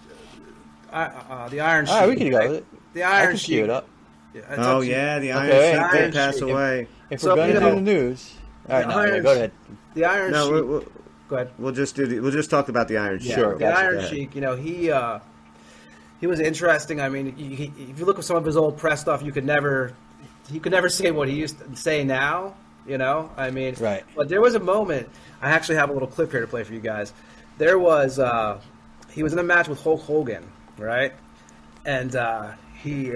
The Iron Sheik. All right, we can go with it. The Iron I can cue Sheik. it up. Yeah, the Iron Sheik did pass away. If we're going to do the news, all right, go ahead. The Iron Sheik. Go ahead. We'll just talk about the Iron Sheik. Sure. The Iron Sheik. He was interesting. I mean, if you look at some of his old press stuff, he could never say what he used to say now. I mean, right. But there was a moment. I actually have a little clip here to play for you guys. There was he was in a match with Hulk Hogan, right? And he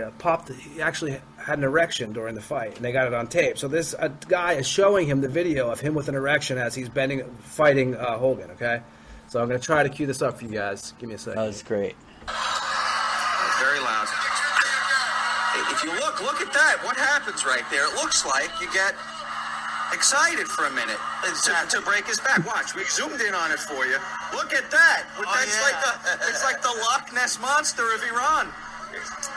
actually had an erection during the fight, and they got it on tape. So this guy is showing him the video of him with an erection as he's fighting Hogan. Okay, so I'm going to try to cue this up for you guys. Give me a second. That was great. Very loud. If you look at that. What happens right there? It looks like you get excited for a minute to break his back. Watch, we zoomed in on it for you. Look at that. It's like the Loch Ness monster of Iran.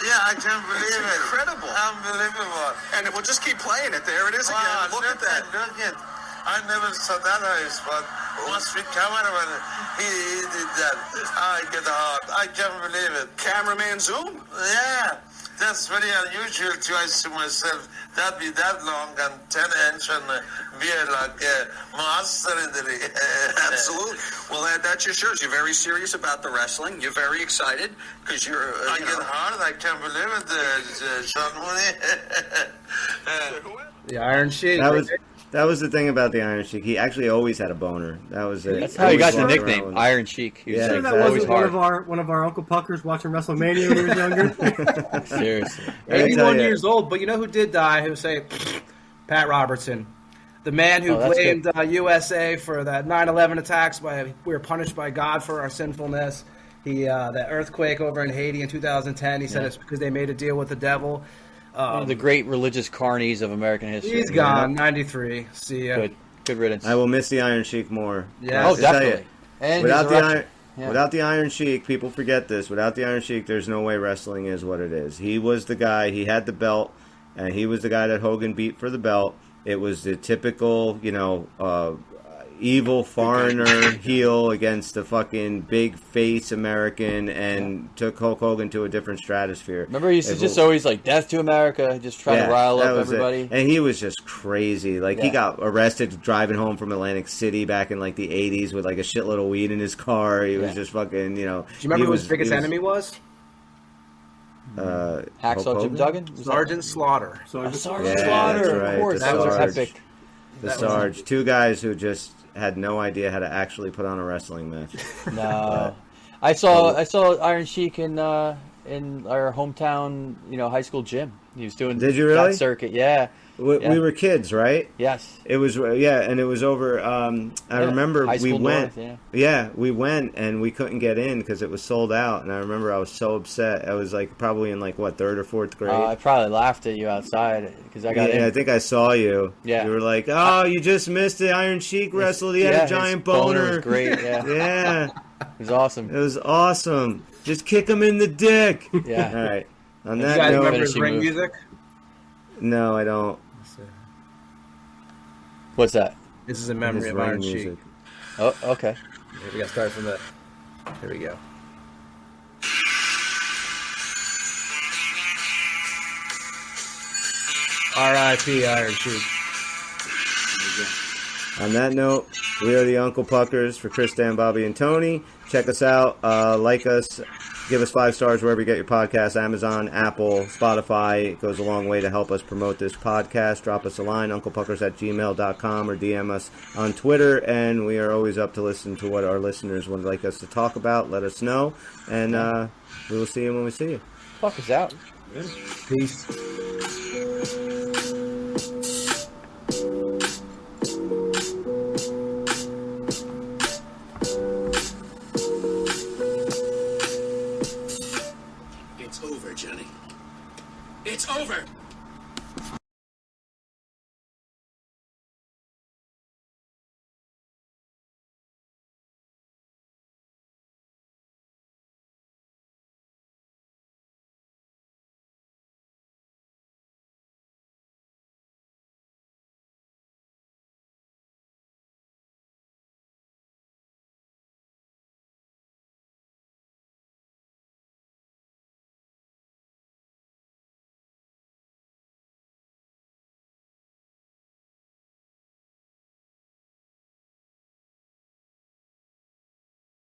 Yeah, I can't believe it. Incredible. Unbelievable. And we'll just keep playing it. There it is again. Look at that. Look at I never saw that eyes, but once we cameraman, he did that. I get hard. I can't believe it. Cameraman zoom? Yeah. That's very unusual to I see myself that be that long and 10-inch and be like a monster in the ring. Absolutely. Well, that just shows you're very serious about the wrestling. You're very excited because you're. I get hard. I can't believe it, Sean Mooney. The Iron Sheik. That was the thing about the Iron Sheik. He actually always had a boner. That was it. That's how he got the nickname, Iron Sheik. Yeah, Sure, that wasn't one of our Uncle Puckers watching WrestleMania when he was younger. Seriously. 81 years old, but you know who did die? Who say Pat Robertson, the man who blamed USA for that 9/11 attacks. We were punished by God for our sinfulness. That earthquake over in Haiti in 2010. He said it's because they made a deal with the devil. One of the great religious carnies of American history. He's gone. 93. See ya. Good riddance. I will miss the Iron Sheik more. Yeah. Oh, definitely. And without the Iron Sheik, people forget this. Without the Iron Sheik, there's no way wrestling is what it is. He was the guy. He had the belt, and he was the guy that Hogan beat for the belt. It was the typical, evil foreigner heel against the fucking big face American, and took Hulk Hogan to a different stratosphere. Remember, he used to just always death to America, just trying to rile up everybody. It. And he was just crazy. He got arrested driving home from Atlantic City back in the 80s with a shitload of weed in his car. He was just fucking, Do you remember who his biggest enemy was? Hacksaw Jim Duggan? Sergeant Slaughter. Sergeant Slaughter, right. Of course. That was epic. The Sarge. Two guys who just had no idea how to actually put on a wrestling match. No. I saw Iron Sheik in our hometown, high school gym. He was doing that circuit. Yeah. We were kids, right? Yes. It was, and it was over. I remember we went. We went and we couldn't get in because it was sold out. And I remember I was so upset. I was probably in third or fourth grade. I probably laughed at you outside because I got in. I think I saw you. Yeah. You were like, "Oh, you just missed the Iron Sheik wrestle. He had a giant boner." Was great. Yeah. Yeah. It was awesome. It was awesome. Just kick him in the dick. Yeah. All right. On You that guys note, remember his ring music? No, I don't. What's that? This is in memory of Iron Sheik. Oh, okay. We got to start from the. Here we go. R.I.P. Iron Sheik. On that note, we are the Uncle Puckers for Chris, Dan, Bobby, and Tony. Check us out. Like us. Give us 5 stars wherever you get your podcasts. Amazon, Apple, Spotify. It goes a long way to help us promote this podcast. Drop us a line, unclepuckers@gmail.com, or DM us on Twitter. And we are always up to listen to what our listeners would like us to talk about. Let us know. And we will see you when we see you. Puckers out. Peace. It's over, Johnny. It's over!